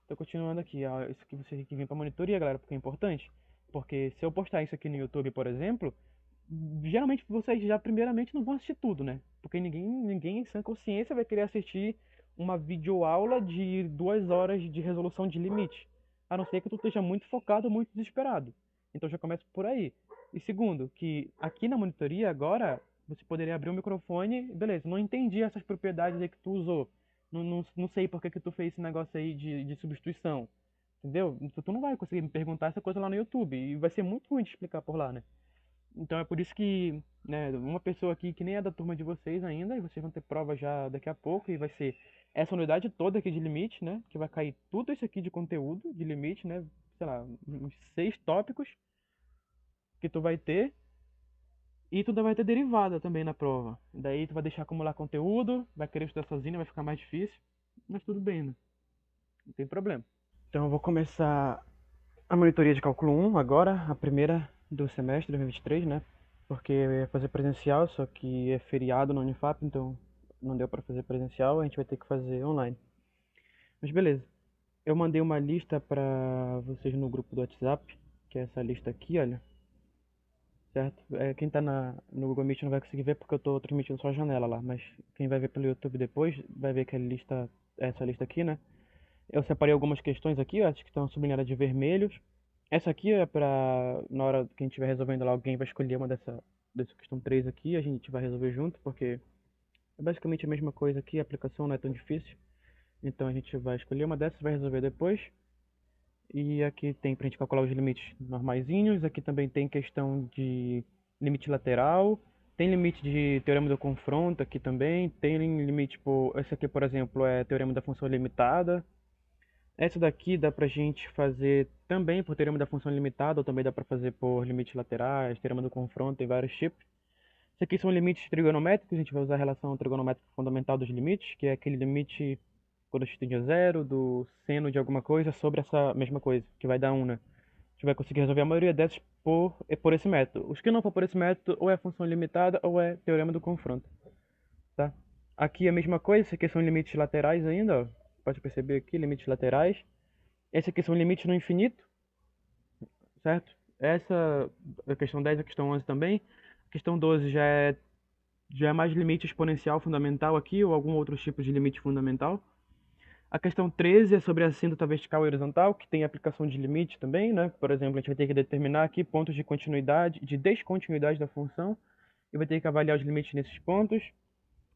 Tô continuando aqui, ó, isso aqui você tem que vir pra monitoria, galera, porque é importante. Porque se eu postar isso aqui no YouTube, por exemplo, geralmente vocês já primeiramente não vão assistir tudo, né? Porque ninguém em sã consciência vai querer assistir uma videoaula de 2 horas de resolução de limite. A não ser que tu esteja muito focado, muito desesperado. Então já começa por aí. E segundo, que aqui na monitoria agora você poderia abrir o microfone, beleza, não entendi essas propriedades aí que tu usou. Não sei por que que tu fez esse negócio aí de substituição. Entendeu? Tu não vai conseguir me perguntar essa coisa lá no YouTube. E vai ser muito ruim de explicar por lá, né? Então é por isso que, né, uma pessoa aqui que nem é da turma de vocês ainda, e vocês vão ter prova já daqui a pouco, e vai ser essa unidade toda aqui de limite, né? Que vai cair tudo isso aqui de conteúdo de limite, né? Sei lá, uns 6 tópicos que tu vai ter, e tu ainda vai ter derivada também na prova. Daí tu vai deixar acumular conteúdo, vai querer estudar sozinho, vai ficar mais difícil, mas tudo bem, né? Não tem problema. Então eu vou começar a monitoria de cálculo 1 agora, a primeira do semestre de 2023, né? Porque eu ia fazer presencial, só que é feriado na Unifap, então não deu para fazer presencial, a gente vai ter que fazer online. Mas beleza. Eu mandei uma lista para vocês no grupo do WhatsApp, que é essa lista aqui, olha, certo? Quem tá no Google Meet não vai conseguir ver porque eu tô transmitindo só a janela lá, mas quem vai ver pelo YouTube depois vai ver que a lista, essa lista aqui, né? Eu separei algumas questões aqui, ó, acho que estão sublinhadas de vermelhos. Essa aqui é pra, na hora que a gente estiver resolvendo lá, alguém vai escolher uma dessa questão 3 aqui, a gente vai resolver junto, porque é basicamente a mesma coisa aqui, a aplicação não é tão difícil. Então a gente vai escolher uma dessas, vai resolver depois. E aqui tem pra gente calcular os limites normaizinhos, aqui também tem questão de limite lateral, tem limite de teorema do confronto aqui também, tem limite, por, esse aqui, por exemplo, é teorema da função limitada. Essa daqui dá pra gente fazer também por teorema da função limitada, ou também dá pra fazer por limites laterais, teorema do confronto, tem vários tipos. Isso aqui são limites trigonométricos, a gente vai usar a relação trigonométrica fundamental dos limites, que é aquele limite quando x tende a zero, do seno de alguma coisa sobre essa mesma coisa, que vai dar 1, né? A gente vai conseguir resolver a maioria dessas por esse método. Os que não for por esse método, ou é função limitada, ou é teorema do confronto, tá? Aqui a mesma coisa, isso aqui são limites laterais ainda, ó. Pode perceber aqui, limites laterais. Esse aqui são limites no infinito, certo? Essa, a questão 10 e a questão 11 também. A questão 12 já é mais limite exponencial fundamental aqui, ou algum outro tipo de limite fundamental. A questão 13 é sobre a assíntota vertical e horizontal, que tem aplicação de limite também, né? Por exemplo, a gente vai ter que determinar aqui pontos de continuidade, de descontinuidade da função, e vai ter que avaliar os limites nesses pontos.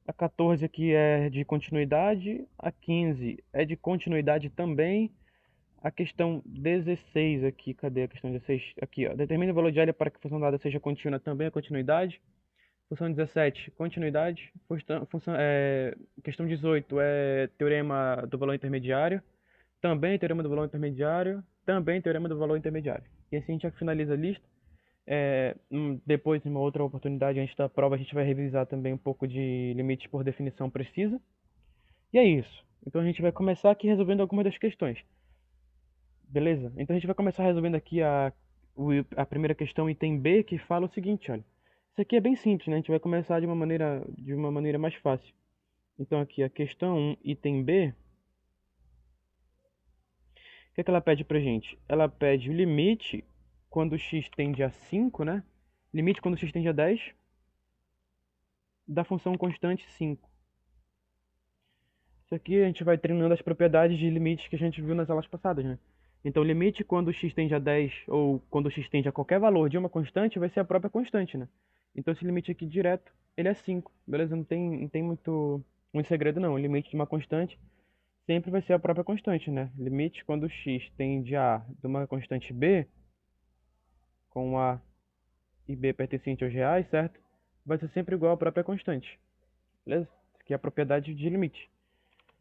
A 14 aqui é de continuidade, a 15 é de continuidade também. A questão 16 aqui, cadê a questão 16? Aqui, ó. Determine o valor de L para que a função dada seja contínua também, a continuidade. Função 17, continuidade. Questão 18 é teorema do valor intermediário. Também teorema do valor intermediário. Também teorema do valor intermediário. E assim a gente já finaliza a lista. Depois, em uma outra oportunidade, antes da prova, a gente vai revisar também um pouco de limites por definição precisa. E é isso. Então a gente vai começar aqui resolvendo algumas das questões. Beleza? Então a gente vai começar resolvendo aqui a primeira questão, item B, que fala o seguinte, olha. Isso aqui é bem simples, né? A gente vai começar de uma maneira mais fácil. Então aqui a questão 1, item B, o que é que ela pede pra gente? Ela pede o limite quando x tende a 5, né? Limite quando x tende a 10 da função constante 5. Isso aqui a gente vai treinando as propriedades de limites que a gente viu nas aulas passadas, né? Então, o limite quando x tende a 10 ou quando x tende a qualquer valor de uma constante vai ser a própria constante, né? Então, esse limite aqui direto, ele é 5, beleza? Não tem muito segredo, não. O limite de uma constante sempre vai ser a própria constante, né? Limite quando x tende a de uma constante b, com a e b pertencente aos reais, certo? Vai ser sempre igual à própria constante, beleza? Isso aqui é a propriedade de limite.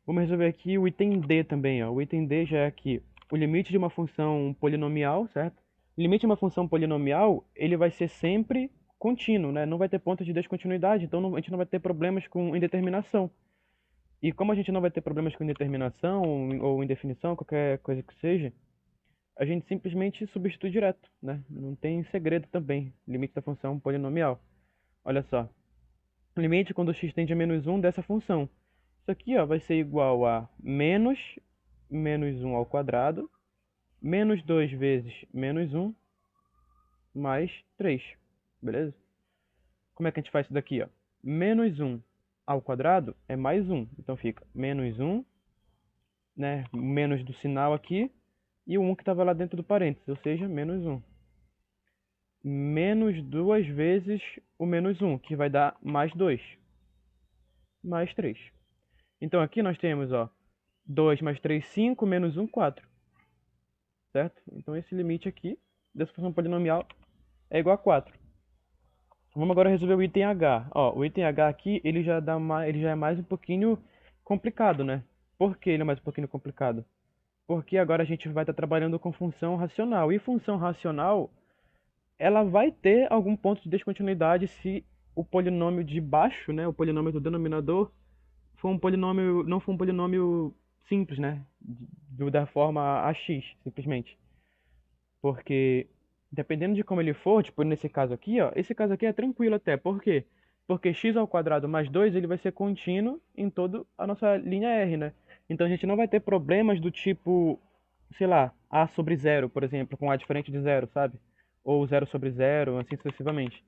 Vamos resolver aqui o item D também, ó. O item D já é aqui o limite de uma função polinomial, certo? O limite de uma função polinomial, ele vai ser sempre contínuo, né? Não vai ter ponto de descontinuidade, então a gente não vai ter problemas com indeterminação. E como a gente não vai ter problemas com indeterminação ou indefinição, qualquer coisa que seja, a gente simplesmente substitui direto, né? Não tem segredo também. Limite da função polinomial. Olha só. Limite quando x tende a -1 dessa função. Isso aqui, ó, vai ser igual a menos menos 1 ao quadrado, menos 2 vezes menos 1, mais 3, beleza? Como é que a gente faz isso daqui, ó? Menos 1 ao quadrado é mais 1, então fica menos 1, né? Menos do sinal aqui, e o 1 que estava lá dentro do parênteses, ou seja, menos 1. Menos 2 vezes o menos 1, que vai dar mais 2, mais 3. Então aqui nós temos, ó, 2 mais 3, 5, menos 1, 4, certo? Então esse limite aqui dessa função polinomial é igual a 4. Vamos agora resolver o item H. Ó, o item H aqui, ele já é mais um pouquinho complicado, né? Por que ele é mais um pouquinho complicado? Porque agora a gente vai estar trabalhando com função racional. E função racional, ela vai ter algum ponto de descontinuidade se o polinômio de baixo, né, o polinômio do denominador, for um polinômio, não for um polinômio simples, né, da forma ax, simplesmente. Porque dependendo de como ele for, tipo nesse caso aqui, ó, esse caso aqui é tranquilo até. Por quê? Porque x ao quadrado mais 2 ele vai ser contínuo em toda a nossa linha R, né? Então a gente não vai ter problemas do tipo, sei lá, a sobre zero, por exemplo, com a diferente de zero, sabe? Ou zero sobre zero, assim sucessivamente.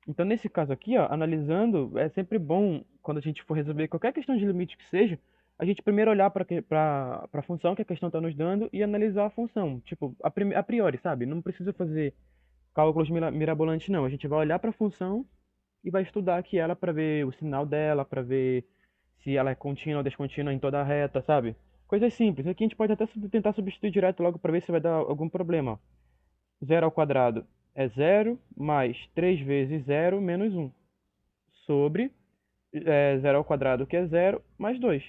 Então, nesse caso aqui, ó, analisando, é sempre bom, quando a gente for resolver qualquer questão de limite que seja, a gente primeiro olhar para a função que a questão está nos dando e analisar a função. Tipo, a priori, sabe? Não precisa fazer cálculos mirabolantes, não. A gente vai olhar para a função e vai estudar aqui ela para ver o sinal dela, para ver se ela é contínua ou descontínua em toda a reta, sabe? Coisas simples. Aqui a gente pode até tentar substituir direto logo para ver se vai dar algum problema. 0 ao quadrado é 0, mais 3 vezes 0 menos 1, sobre 0 ao quadrado, que é 0, mais 2.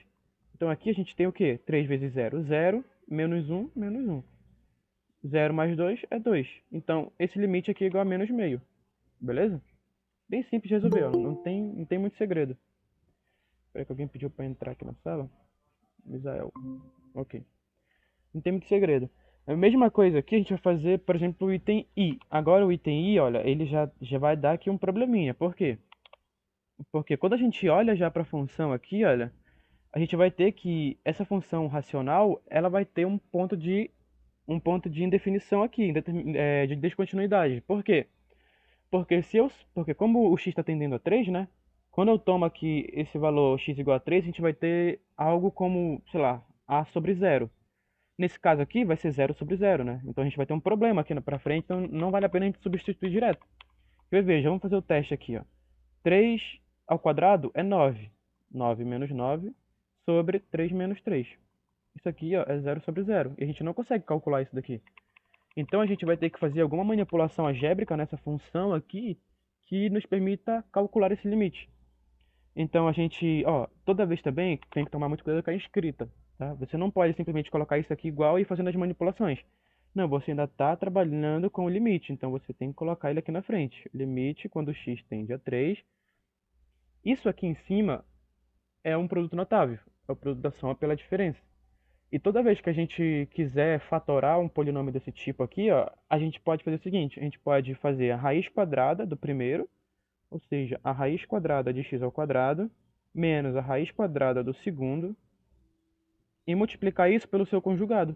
Então aqui a gente tem o quê? 3 vezes 0, 0, menos 1, menos 1. 0 mais 2 é 2. Então esse limite aqui é igual a menos meio, beleza? Bem simples de resolver, ó. Não tem muito segredo. Espera que alguém pediu para entrar aqui na sala. Misael. Ok. Não tem muito segredo. A mesma coisa aqui a gente vai fazer, por exemplo, o item I. Agora o item I, olha, ele já vai dar aqui um probleminha. Por quê? Porque quando a gente olha já para a função aqui, olha, a gente vai ter que essa função racional, ela vai ter um ponto de indefinição aqui, de descontinuidade. Por quê? Porque como o x está tendendo a 3, né? Quando eu tomo aqui esse valor x igual a 3, a gente vai ter algo como, sei lá, a sobre zero. Nesse caso aqui vai ser zero sobre zero, né? Então a gente vai ter um problema aqui para frente, então não vale a pena a gente substituir direto. Veja, vamos fazer o teste aqui, ó. 3 ao quadrado é 9. 9 menos 9 sobre 3 menos 3. Isso aqui, ó, é zero sobre zero. E a gente não consegue calcular isso daqui. Então a gente vai ter que fazer alguma manipulação algébrica nessa função aqui que nos permita calcular esse limite. Então a gente, ó, toda vez também tem que tomar muito cuidado com a escrita, tá? Você não pode simplesmente colocar isso aqui igual e ir fazendo as manipulações. Não, você ainda está trabalhando com o limite, então você tem que colocar ele aqui na frente. Limite quando x tende a 3. Isso aqui em cima é um produto notável, é o produto da soma pela diferença. E toda vez que a gente quiser fatorar um polinômio desse tipo aqui, ó, a gente pode fazer o seguinte, a gente pode fazer a raiz quadrada do primeiro, ou seja, a raiz quadrada de x ao quadrado, menos a raiz quadrada do segundo, e multiplicar isso pelo seu conjugado,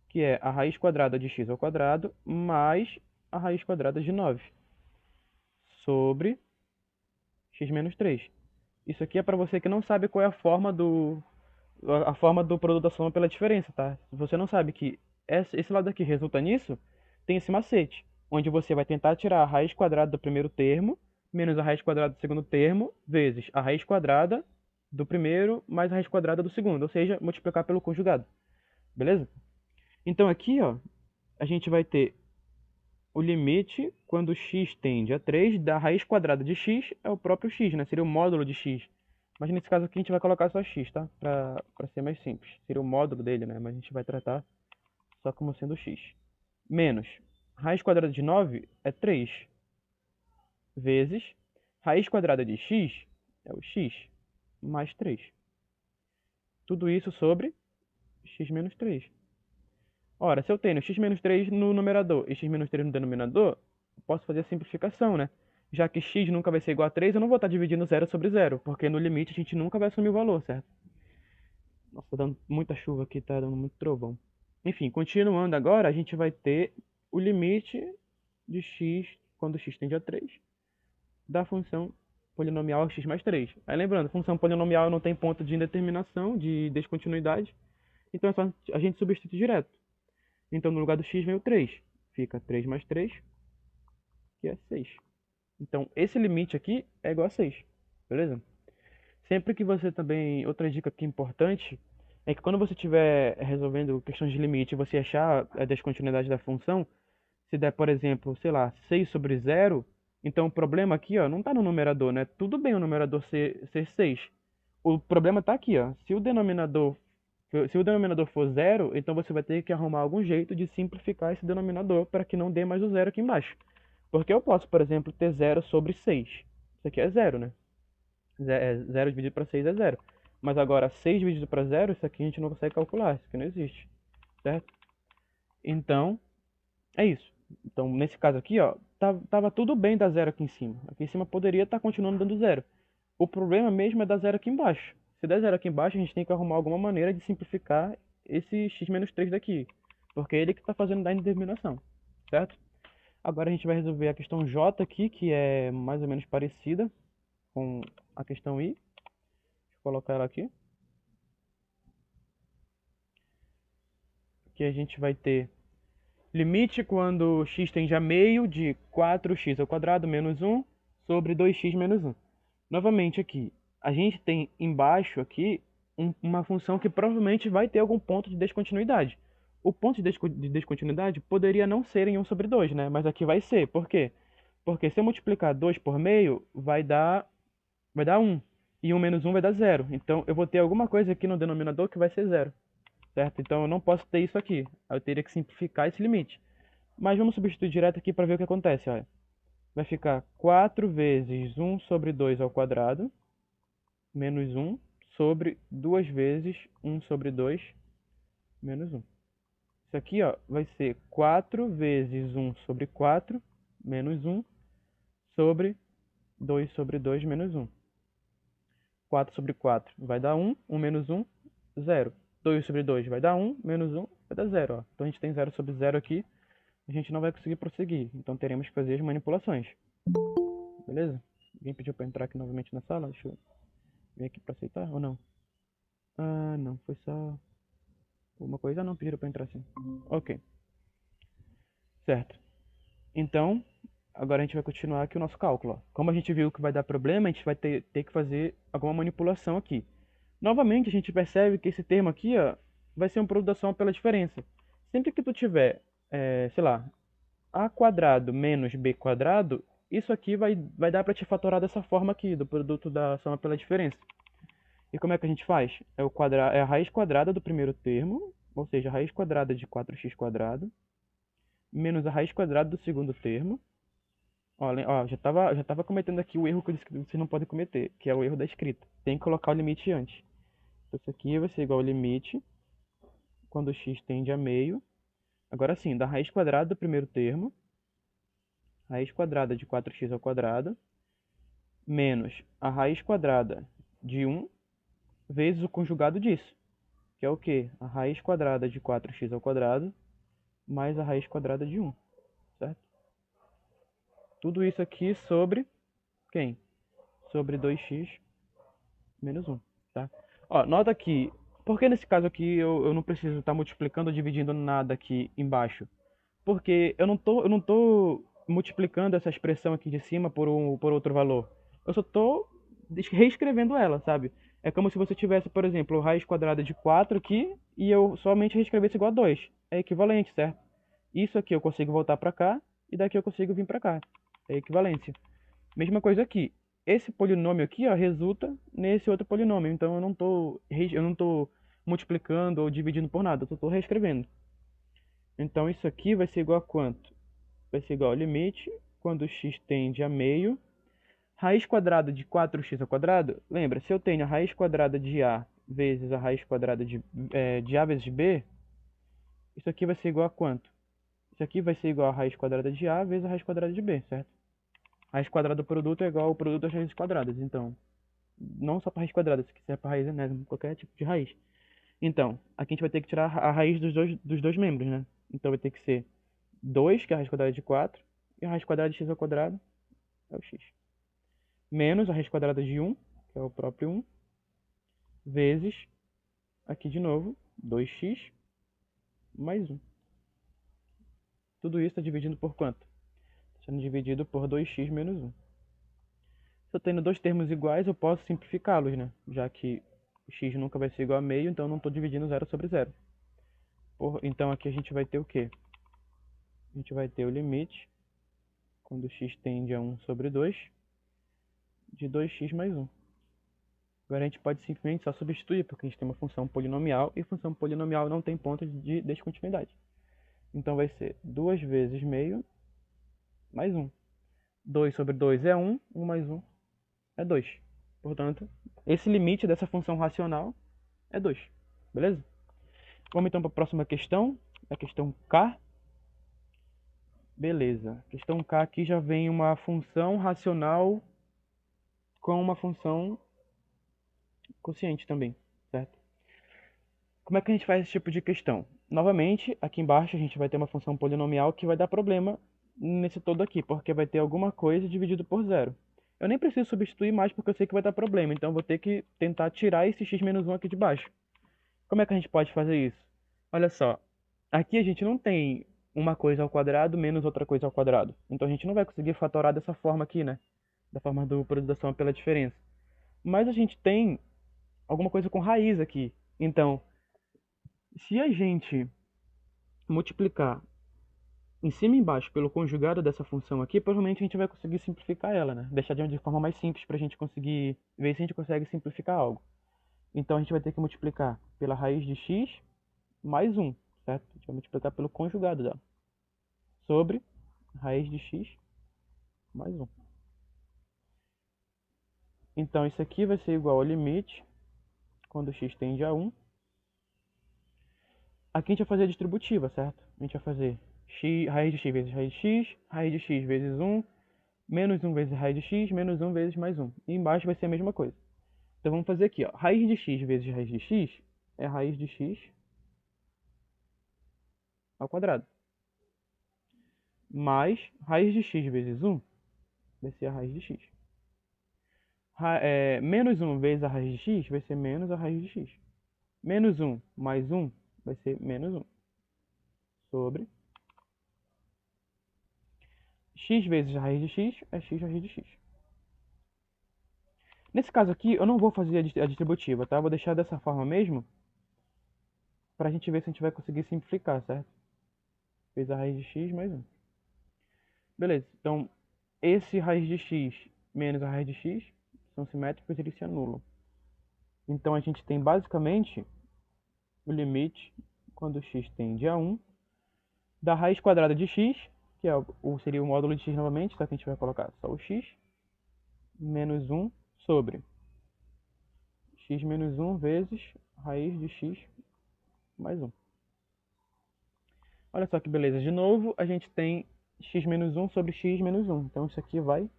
que é a raiz quadrada de x ao quadrado mais a raiz quadrada de 9, sobre x menos 3. Isso aqui é para você que não sabe qual é a forma do produto da soma pela diferença, tá? Se você não sabe que esse lado aqui resulta nisso, tem esse macete, onde você vai tentar tirar a raiz quadrada do primeiro termo, menos a raiz quadrada do segundo termo, vezes a raiz quadrada do primeiro mais a raiz quadrada do segundo, ou seja, multiplicar pelo conjugado, beleza? Então aqui, ó, a gente vai ter o limite quando x tende a 3 da raiz quadrada de x é o próprio x, né? Seria o módulo de x. Mas nesse caso aqui a gente vai colocar só x, tá? Pra ser mais simples. Seria o módulo dele, né? Mas a gente vai tratar só como sendo x. Menos raiz quadrada de 9 é 3 vezes raiz quadrada de x é o x mais 3. Tudo isso sobre x menos 3. Ora, se eu tenho x menos 3 no numerador e x menos 3 no denominador, eu posso fazer a simplificação, né? Já que x nunca vai ser igual a 3, eu não vou estar dividindo zero sobre zero, porque no limite a gente nunca vai assumir o valor, certo? Nossa, tá dando muita chuva aqui, tá dando muito trovão. Enfim, continuando agora, a gente vai ter o limite de x, quando x tende a 3, da função polinomial x mais 3. Aí lembrando, função polinomial não tem ponto de indeterminação, de descontinuidade, então é só a gente substituir direto. Então no lugar do x vem o 3, fica 3 mais 3, que é 6. Então esse limite aqui é igual a 6, beleza? Sempre que você também, outra dica que é importante, é que quando você estiver resolvendo questões de limite e você achar a descontinuidade da função, se der, por exemplo, sei lá, 6 sobre 0, então o problema aqui, ó, não está no numerador, né? Tudo bem o numerador ser 6. O problema está aqui, ó. Se o denominador for 0, então você vai ter que arrumar algum jeito de simplificar esse denominador para que não dê mais o zero aqui embaixo. Porque eu posso, por exemplo, ter 0 sobre 6. Isso aqui é 0, né? 0 dividido para 6 é 0. Mas agora, 6 dividido para 0, isso aqui a gente não consegue calcular. Isso aqui não existe, certo? Então, é isso. Então, nesse caso aqui, ó, tava tudo bem dar zero aqui em cima. Aqui em cima poderia estar continuando dando zero. O problema mesmo é dar zero aqui embaixo. Se der zero aqui embaixo, a gente tem que arrumar alguma maneira de simplificar esse x menos 3 daqui. Porque é ele que está fazendo da indeterminação, certo? Agora a gente vai resolver a questão j aqui, que é mais ou menos parecida com a questão i. Deixa eu colocar ela aqui. Que a gente vai ter limite quando x tende a meio de 4x ao quadrado menos 1 sobre 2x menos 1. Novamente aqui, a gente tem embaixo aqui uma função que provavelmente vai ter algum ponto de descontinuidade. O ponto de descontinuidade poderia não ser em 1 sobre 2, né? Mas aqui vai ser. Por quê? Porque se eu multiplicar 2 por meio, vai dar 1. E 1 menos 1 vai dar 0. Então eu vou ter alguma coisa aqui no denominador que vai ser 0. Certo? Então eu não posso ter isso aqui. Eu teria que simplificar esse limite. Mas vamos substituir direto aqui para ver o que acontece. Olha. Vai ficar 4 vezes 1 sobre 2 ao quadrado, menos 1, sobre 2 vezes 1 sobre 2, menos 1. Isso aqui ó, vai ser 4 vezes 1 sobre 4, menos 1, sobre 2 sobre 2, menos 1. 4 sobre 4 vai dar 1, 1 menos 1, 0. 2 sobre 2 vai dar 1, menos 1 vai dar 0. Ó. Então a gente tem 0 sobre 0 aqui, a gente não vai conseguir prosseguir. Então teremos que fazer as manipulações. Beleza? Alguém pediu para entrar aqui novamente na sala? Deixa eu vir aqui para aceitar ou não? Ah, não, foi só uma coisa. Ah, não, pediram para entrar sim. Ok, certo. Então, agora a gente vai continuar aqui o nosso cálculo. Ó. Como a gente viu que vai dar problema, a gente vai ter que fazer alguma manipulação aqui. Novamente, a gente percebe que esse termo aqui ó, vai ser um produto da soma pela diferença. Sempre que tu tiver, sei lá, a quadrado menos b quadrado, isso aqui vai dar para te fatorar dessa forma aqui, do produto da soma pela diferença. E como é que a gente faz? É a raiz quadrada do primeiro termo, ou seja, a raiz quadrada de 4x quadrado, menos a raiz quadrada do segundo termo. Ó, já tava cometendo aqui o erro que eu disse que vocês não podem cometer, que é o erro da escrita. Tem que colocar o limite antes. Então, isso aqui vai ser igual ao limite quando x tende a meio. Agora sim, da raiz quadrada do primeiro termo, raiz quadrada de 4x ao quadrado, menos a raiz quadrada de 1 vezes o conjugado disso, que é o quê? A raiz quadrada de 4x ao quadrado mais a raiz quadrada de 1, certo? Tudo isso aqui sobre quem? Sobre 2x menos 1, tá? Ó, nota que, porque nesse caso aqui eu não preciso estar multiplicando ou dividindo nada aqui embaixo? Porque eu não tô multiplicando essa expressão aqui de cima por outro valor. Eu só estou reescrevendo ela, sabe? É como se você tivesse, por exemplo, raiz quadrada de 4 aqui e eu somente reescrevesse igual a 2. É equivalente, certo? Isso aqui eu consigo voltar para cá e daqui eu consigo vir para cá. É equivalência. Mesma coisa aqui. Esse polinômio aqui, ó, resulta nesse outro polinômio. Então eu não tô multiplicando ou dividindo por nada. Eu só estou reescrevendo. Então isso aqui vai ser igual a quanto? Vai ser igual ao limite quando x tende a meio. Raiz quadrada de 4x ao quadrado. Lembra, se eu tenho a raiz quadrada de a vezes a raiz quadrada de a vezes b, isso aqui vai ser igual a quanto? Isso aqui vai ser igual a raiz quadrada de a vezes a raiz quadrada de b, certo? A raiz quadrada do produto é igual ao produto das raízes quadradas. Então, não só para raiz quadrada, se quiser para raiz enésima, qualquer tipo de raiz. Então, aqui a gente vai ter que tirar a raiz dos dois membros, né? Então vai ter que ser 2, que é a raiz quadrada de 4, e a raiz quadrada de x ao quadrado é o x. Menos a raiz quadrada de 1, que é o próprio 1, vezes, aqui de novo, 2x mais 1. Tudo isso está dividindo por quanto? Está sendo dividido por 2x menos 1. Se eu tenho dois termos iguais, eu posso simplificá-los, né? Já que x nunca vai ser igual a meio, então eu não estou dividindo 0 sobre 0. Então aqui a gente vai ter o quê? A gente vai ter o limite, quando x tende a 1 sobre 2, de 2x mais 1. Agora a gente pode simplesmente só substituir, porque a gente tem uma função polinomial, e função polinomial não tem ponto de descontinuidade. Então vai ser 2 vezes meio mais 1. 2 sobre 2 é 1, 1 mais 1 é 2. Portanto, esse limite dessa função racional é 2. Beleza? Vamos então para a próxima questão, a questão K. Beleza. Questão K aqui já vem uma função racional com uma função quociente também, certo? Como é que a gente faz esse tipo de questão? Novamente, aqui embaixo a gente vai ter uma função polinomial que vai dar problema nesse todo aqui, porque vai ter alguma coisa dividido por zero. Eu nem preciso substituir mais porque eu sei que vai dar problema, então eu vou ter que tentar tirar esse x menos 1 aqui de baixo. Como é que a gente pode fazer isso? Olha só, aqui a gente não tem uma coisa ao quadrado menos outra coisa ao quadrado. Então a gente não vai conseguir fatorar dessa forma aqui, né? Da forma do produto da soma pela diferença. Mas a gente tem alguma coisa com raiz aqui. Então, se a gente multiplicar em cima e embaixo pelo conjugado dessa função aqui, provavelmente a gente vai conseguir simplificar ela, né? Deixar de forma mais simples para a gente conseguir ver se a gente consegue simplificar algo. Então a gente vai ter que multiplicar pela raiz de x mais 1, certo? A gente vai multiplicar pelo conjugado dela. Sobre raiz de x mais 1. Então isso aqui vai ser igual ao limite, quando x tende a 1. Aqui a gente vai fazer a distributiva, certo? A gente vai fazer raiz de x vezes raiz de x vezes 1, menos 1 vezes raiz de x, menos 1 vezes mais 1. E embaixo vai ser a mesma coisa. Então vamos fazer aqui, ó. Raiz de x vezes raiz de x é raiz de x ao quadrado. Mais raiz de x vezes 1 vai ser a raiz de x. Menos 1 vezes a raiz de x vai ser menos a raiz de x. Menos 1 mais 1 vai ser menos 1. Sobre x vezes a raiz de x é x raiz de x. Nesse caso aqui, eu não vou fazer a distributiva, tá? Eu vou deixar dessa forma mesmo, pra gente ver se a gente vai conseguir simplificar, certo? Fez a raiz de x mais 1. Beleza, então esse raiz de x menos a raiz de x são simétricos e eles se anulam. Então a gente tem basicamente o limite, quando x tende a 1, da raiz quadrada de x, que seria o módulo de x novamente, só que a gente vai colocar só o x, menos 1 sobre x menos 1 vezes raiz de x mais 1. Olha só que beleza. De novo, a gente tem x menos 1 sobre x menos 1. Então isso aqui vai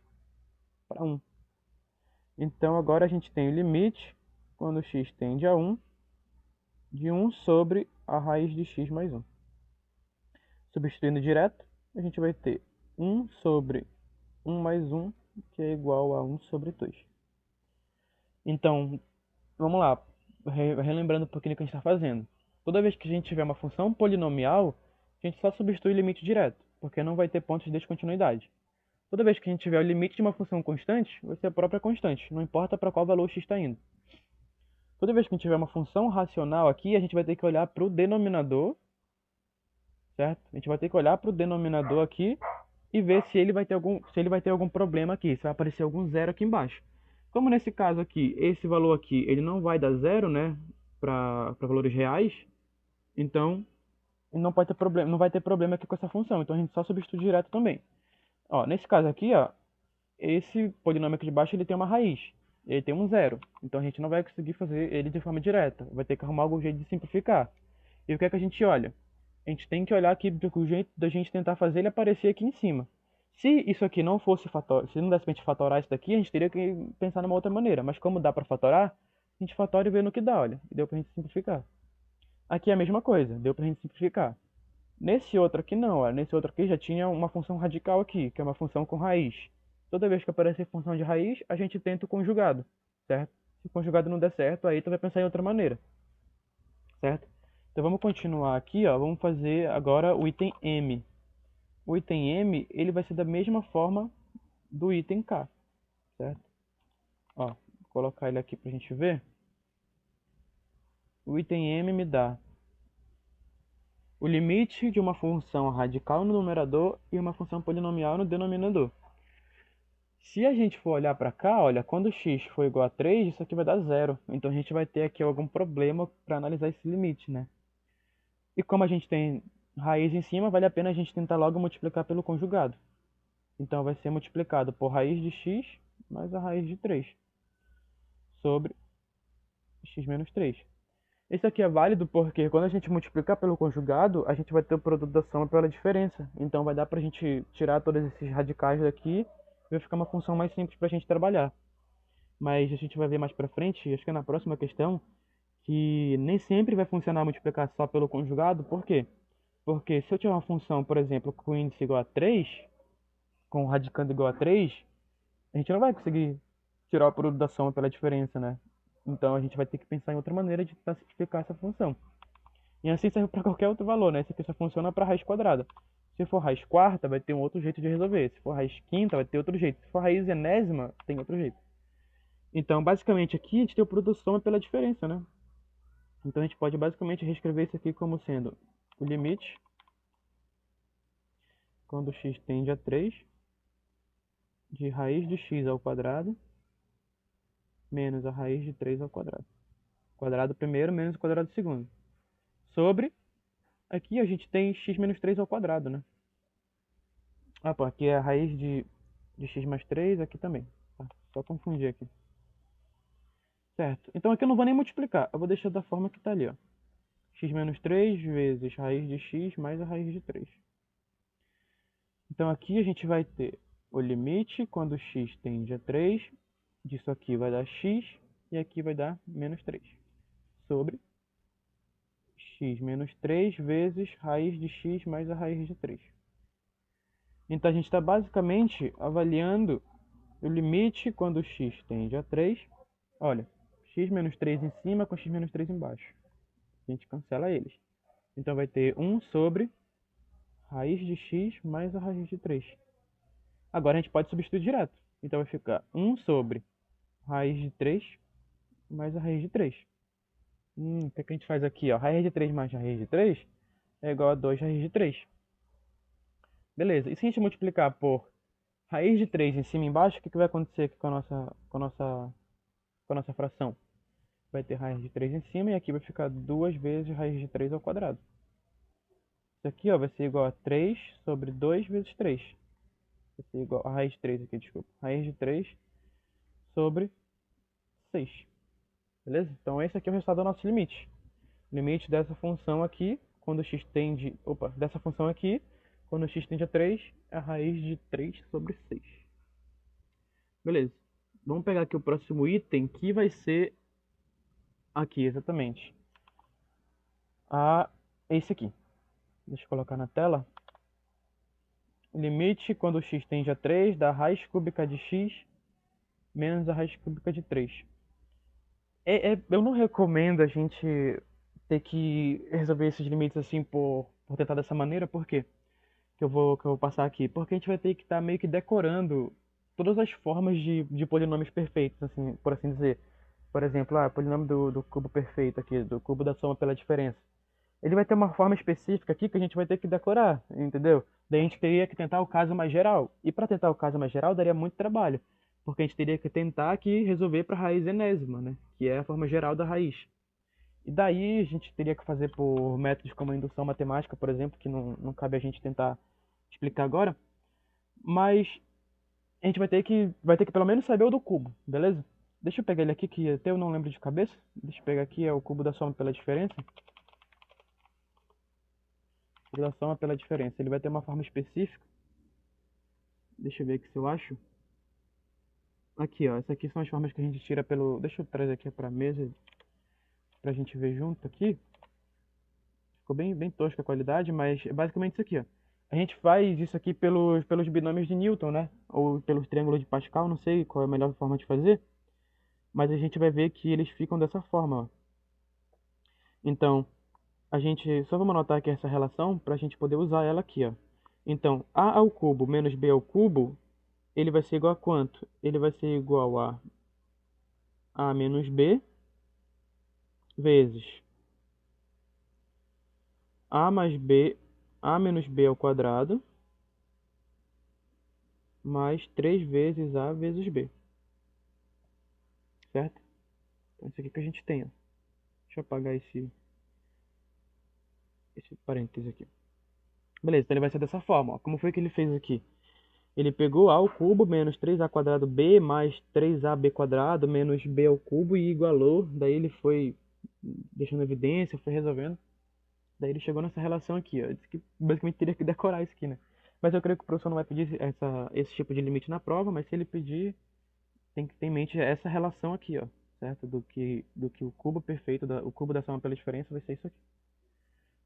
para 1. Então agora a gente tem o limite, quando x tende a 1, de 1 sobre a raiz de x mais 1. Substituindo direto, a gente vai ter 1 sobre 1 mais 1, que é igual a 1 sobre 2. Então, vamos lá, relembrando um pouquinho o que a gente está fazendo. Toda vez que a gente tiver uma função polinomial, a gente só substitui o limite direto, porque não vai ter pontos de descontinuidade. Toda vez que a gente tiver o limite de uma função constante, vai ser a própria constante, não importa para qual valor x está indo. Toda vez que a gente tiver uma função racional aqui, a gente vai ter que olhar para o denominador, certo? A gente vai ter que olhar para o denominador aqui e ver se ele vai ter algum problema aqui, se vai aparecer algum zero aqui embaixo. Como nesse caso aqui, esse valor aqui, ele não vai dar zero, né, para valores reais, então não pode ter problema, não vai ter problema aqui com essa função, então a gente só substitui direto também. Ó, nesse caso aqui, ó, esse polinômio aqui de baixo ele tem uma raiz, ele tem um zero, então a gente não vai conseguir fazer ele de forma direta, vai ter que arrumar algum jeito de simplificar. E o que é que a gente olha? A gente tem que olhar aqui do jeito da gente tentar fazer ele aparecer aqui em cima. Se isso aqui não fosse se não desse pra gente fatorar isso daqui, a gente teria que pensar numa outra maneira. Mas como dá pra fatorar, a gente fatora e vê no que dá, olha. E deu pra gente simplificar. Aqui é a mesma coisa, deu pra gente simplificar. Nesse outro aqui não, ó. Nesse outro aqui já tinha uma função radical aqui, que é uma função com raiz. Toda vez que aparecer função de raiz, a gente tenta o conjugado, certo? Se o conjugado não der certo, aí tu vai pensar em outra maneira, certo? Então vamos continuar aqui, ó. Vamos fazer agora o item M. O item M, ele vai ser da mesma forma do item K, certo? Ó, vou colocar ele aqui pra gente ver. O item M me dá o limite de uma função radical no numerador e uma função polinomial no denominador. Se a gente for olhar para cá, olha, quando x for igual a 3, isso aqui vai dar zero. Então a gente vai ter aqui algum problema para analisar esse limite, né? E como a gente tem raiz em cima, vale a pena a gente tentar logo multiplicar pelo conjugado. Então vai ser multiplicado por raiz de x mais a raiz de 3 sobre x menos 3. Esse aqui é válido porque quando a gente multiplicar pelo conjugado, a gente vai ter o produto da soma pela diferença. Então vai dar pra gente tirar todos esses radicais daqui e vai ficar uma função mais simples pra gente trabalhar. Mas a gente vai ver mais pra frente, acho que é na próxima questão, que nem sempre vai funcionar multiplicar só pelo conjugado. Por quê? Porque se eu tiver uma função, por exemplo, com índice igual a 3, com radicando igual a 3, a gente não vai conseguir tirar o produto da soma pela diferença, né? Então a gente vai ter que pensar em outra maneira de tentar simplificar essa função. E assim serve para qualquer outro valor, né? Isso aqui só funciona para raiz quadrada. Se for raiz quarta, vai ter um outro jeito de resolver. Se for raiz quinta, vai ter outro jeito. Se for raiz enésima, tem outro jeito. Então, basicamente, aqui a gente tem o produto soma pela diferença, né? Então, a gente pode basicamente reescrever isso aqui como sendo o limite, quando x tende a 3, de raiz de x ao quadrado, menos a raiz de 3 ao quadrado. Quadrado primeiro menos o quadrado segundo. Sobre, aqui a gente tem x menos 3 ao quadrado, né? Ah, pô, aqui é a raiz de x mais 3, aqui também. Tá? Só confundir aqui. Certo. Então aqui eu não vou nem multiplicar. Eu vou deixar da forma que tá ali, ó. X menos 3 vezes raiz de x mais a raiz de 3. Então aqui a gente vai ter o limite quando x tende a 3. Disso aqui vai dar x e aqui vai dar menos 3. Sobre x menos 3 vezes raiz de x mais a raiz de 3. Então a gente está basicamente avaliando o limite quando x tende a 3. Olha, x menos 3 em cima com x menos 3 embaixo. A gente cancela eles. Então vai ter 1 sobre raiz de x mais a raiz de 3. Agora a gente pode substituir direto. Então vai ficar 1 sobre raiz de 3 mais a raiz de 3. O que a gente faz aqui? Ó? Raiz de 3 mais a raiz de 3 é igual a 2 raiz de 3. Beleza. E se a gente multiplicar por raiz de 3 em cima e embaixo, o que vai acontecer aqui com a nossa fração? Vai ter raiz de 3 em cima e aqui vai ficar 2 vezes raiz de 3 ao quadrado. Isso aqui ó, vai ser igual a 3 sobre 2 vezes 3. Vai ser igual a raiz de 3 aqui, desculpa. Raiz de 3 sobre 6. Beleza? Então esse aqui é o resultado do nosso limite. Limite dessa função aqui, quando x tende... Opa, dessa função aqui, quando x tende a 3, é a raiz de 3 sobre 6. Beleza. Vamos pegar aqui o próximo item, que vai ser aqui, exatamente. Esse aqui. Deixa eu colocar na tela. Limite quando x tende a 3 da raiz cúbica de x menos a raiz cúbica de 3. Eu não recomendo a gente ter que resolver esses limites assim por tentar dessa maneira, por quê? Que eu vou passar aqui. Porque a gente vai ter que estar meio que decorando todas as formas de polinômios perfeitos, assim, por assim dizer. Por exemplo, polinômio do cubo perfeito aqui, do cubo da soma pela diferença. Ele vai ter uma forma específica aqui que a gente vai ter que decorar, entendeu? Daí a gente teria que tentar o caso mais geral. E para tentar o caso mais geral daria muito trabalho, porque a gente teria que tentar aqui resolver para a raiz enésima, né? Que é a forma geral da raiz. E daí a gente teria que fazer por métodos como a indução matemática, por exemplo, que não cabe a gente tentar explicar agora. Mas a gente vai ter que pelo menos saber o do cubo, beleza? Deixa eu pegar ele aqui, que até eu não lembro de cabeça. Deixa eu pegar aqui, é o cubo da soma pela diferença. Da soma pela diferença. Ele vai ter uma forma específica. Deixa eu ver aqui se eu acho. Aqui, ó. Essas aqui são as formas que a gente tira pelo... Deixa eu trazer aqui pra mesa pra gente ver junto aqui. Ficou bem tosca a qualidade, mas é basicamente isso aqui, ó. A gente faz isso aqui pelos binômios de Newton, né? Ou pelos triângulos de Pascal, não sei qual é a melhor forma de fazer. Mas a gente vai ver que eles ficam dessa forma, ó. Então, a gente só vamos anotar aqui essa relação para a gente poder usar ela aqui, ó. Então, a ao cubo menos b ao cubo, ele vai ser igual a quanto? Ele vai ser igual a menos b vezes a mais b, a menos b ao quadrado, mais 3 vezes a vezes b, certo? Então, isso aqui que a gente tem, ó. Deixa eu apagar esse parênteses aqui. Beleza, então ele vai ser dessa forma, ó. Como foi que ele fez aqui? Ele pegou a ao cubo menos 3a quadrado b mais 3ab quadrado menos b ao cubo e igualou. Daí ele foi deixando evidência, foi resolvendo. Daí ele chegou nessa relação aqui, ó. Disse que basicamente teria que decorar isso aqui, né? Mas eu creio que o professor não vai pedir esse tipo de limite na prova, mas se ele pedir, tem que ter em mente essa relação aqui, ó. Certo? Do que o cubo perfeito, o cubo da soma pela diferença vai ser isso aqui.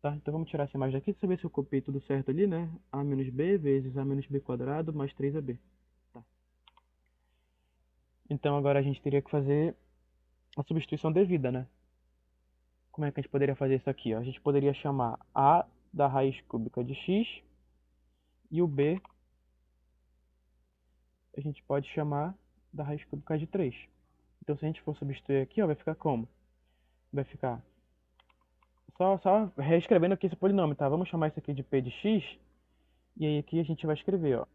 Tá? Então vamos tirar essa imagem daqui, pra saber se eu copiei tudo certo ali, né? A menos b vezes a menos b quadrado mais 3ab. Tá. Então agora a gente teria que fazer a substituição devida, né? Como é que a gente poderia fazer isso aqui, ó? A gente poderia chamar a da raiz cúbica de x e o b a gente pode chamar da raiz cúbica de 3. Então se a gente for substituir aqui, ó, vai ficar como? Vai ficar só reescrevendo aqui esse polinômio, tá? Vamos chamar isso aqui de p de x. E aí aqui a gente vai escrever, ó,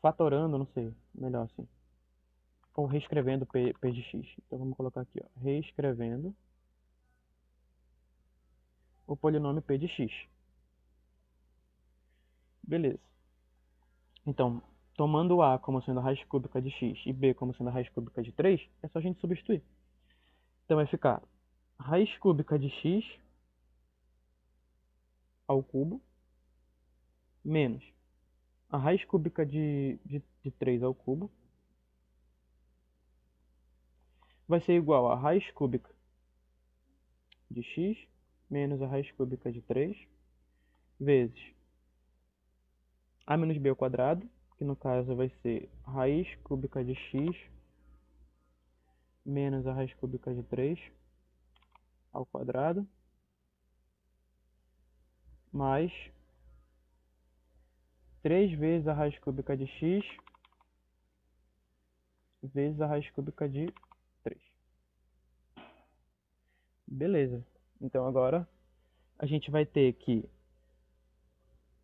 fatorando, não sei, melhor assim. Ou reescrevendo p de x. Então vamos colocar aqui, ó, reescrevendo o polinômio p de x. Beleza. Então, tomando a como sendo a raiz cúbica de x e b como sendo a raiz cúbica de 3, é só a gente substituir. Então vai ficar raiz cúbica de x ao cubo menos a raiz cúbica de 3 ao cubo vai ser igual a raiz cúbica de x menos a raiz cúbica de 3 vezes a menos b ao quadrado, que no caso vai ser raiz cúbica de x menos a raiz cúbica de 3 ao quadrado, mais 3 vezes a raiz cúbica de x vezes a raiz cúbica de 3. Beleza. Então agora a gente vai ter que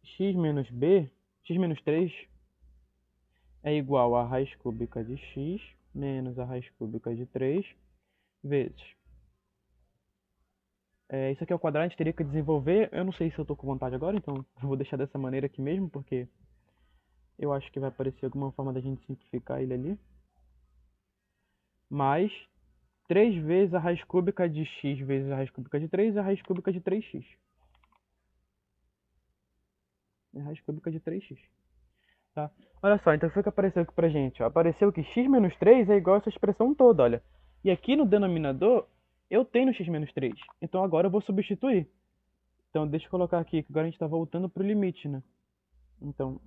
x menos b, x menos 3 é igual a raiz cúbica de x menos a raiz cúbica de 3 vezes. Isso aqui é o quadrado, a gente teria que desenvolver. Eu não sei se eu estou com vontade agora, então eu vou deixar dessa maneira aqui mesmo, porque eu acho que vai aparecer alguma forma da gente simplificar ele ali. Mais 3 vezes a raiz cúbica de x vezes a raiz cúbica de 3 é a raiz cúbica de 3x. É a raiz cúbica de 3x. Tá? Olha só, então foi o que apareceu aqui pra gente. Ó. Apareceu que x menos 3 é igual a essa expressão toda, olha. E aqui no denominador, eu tenho x menos 3. Então agora eu vou substituir. Então deixa eu colocar aqui, que agora a gente está voltando para o limite, né? Então,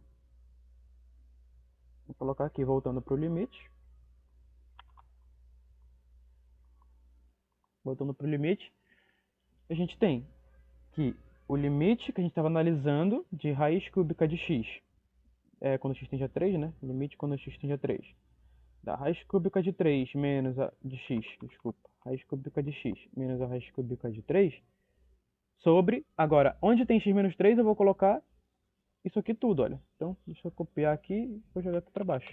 vou colocar aqui, voltando para o limite. Voltando para o limite, a gente tem que o limite que a gente estava analisando de raiz cúbica de x, quando x tende a 3, né? Limite quando x tende a 3. Da raiz cúbica de 3 menos a de x, desculpa. Raiz cúbica de x menos a raiz cúbica de 3 sobre, agora, onde tem x menos 3 eu vou colocar isso aqui tudo, olha. Então, deixa eu copiar aqui e vou jogar aqui para baixo.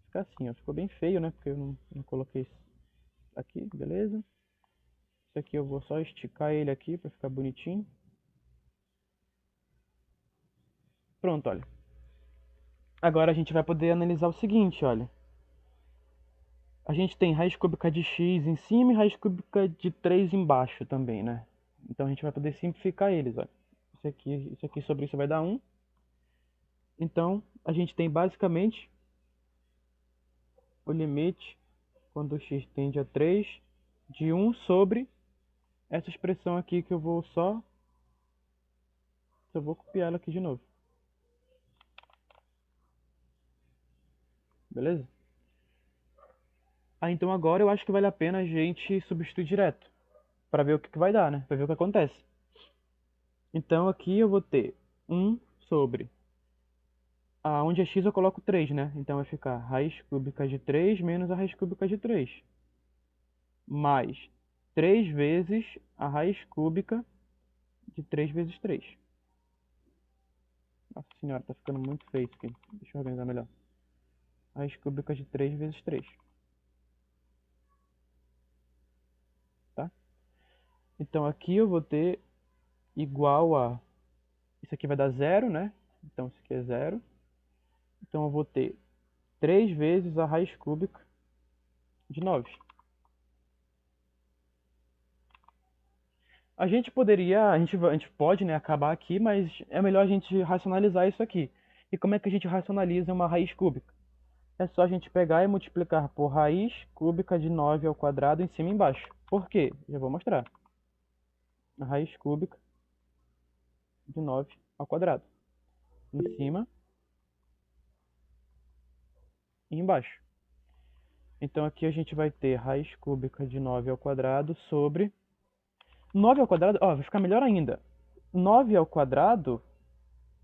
Fica assim, ó. Ficou bem feio, né? Porque eu não coloquei isso aqui, beleza? Isso aqui eu vou só esticar ele aqui para ficar bonitinho. Pronto, olha. Agora a gente vai poder analisar o seguinte, olha. A gente tem raiz cúbica de x em cima e raiz cúbica de 3 embaixo também, né? Então a gente vai poder simplificar eles, olha. Isso aqui sobre isso vai dar 1. Então, a gente tem basicamente o limite quando x tende a 3 de 1 sobre essa expressão aqui que eu vou só vou copiar ela aqui de novo. Beleza? Ah, então agora eu acho que vale a pena a gente substituir direto, para ver o que vai dar, né? Para ver o que acontece. Então aqui eu vou ter 1 sobre... Onde é x eu coloco 3, né? Então vai ficar raiz cúbica de 3 menos a raiz cúbica de 3. Mais 3 vezes a raiz cúbica de 3 vezes 3. Nossa senhora, tá ficando muito feio isso aqui. Deixa eu organizar melhor. Raiz cúbica de 3 vezes 3. Tá? Então aqui eu vou ter igual a... Isso aqui vai dar 0, né? Então isso aqui é 0. Então eu vou ter 3 vezes a raiz cúbica de 9. A gente poderia, a gente pode, né, acabar aqui, mas é melhor a gente racionalizar isso aqui. E como é que a gente racionaliza uma raiz cúbica? É só a gente pegar e multiplicar por raiz cúbica de 9 ao quadrado em cima e embaixo. Por quê? Já vou mostrar. A raiz cúbica de 9 ao quadrado. Em cima e embaixo. Então aqui a gente vai ter raiz cúbica de 9 ao quadrado sobre 9 ao quadrado, ó, vai ficar melhor ainda. 9 ao quadrado,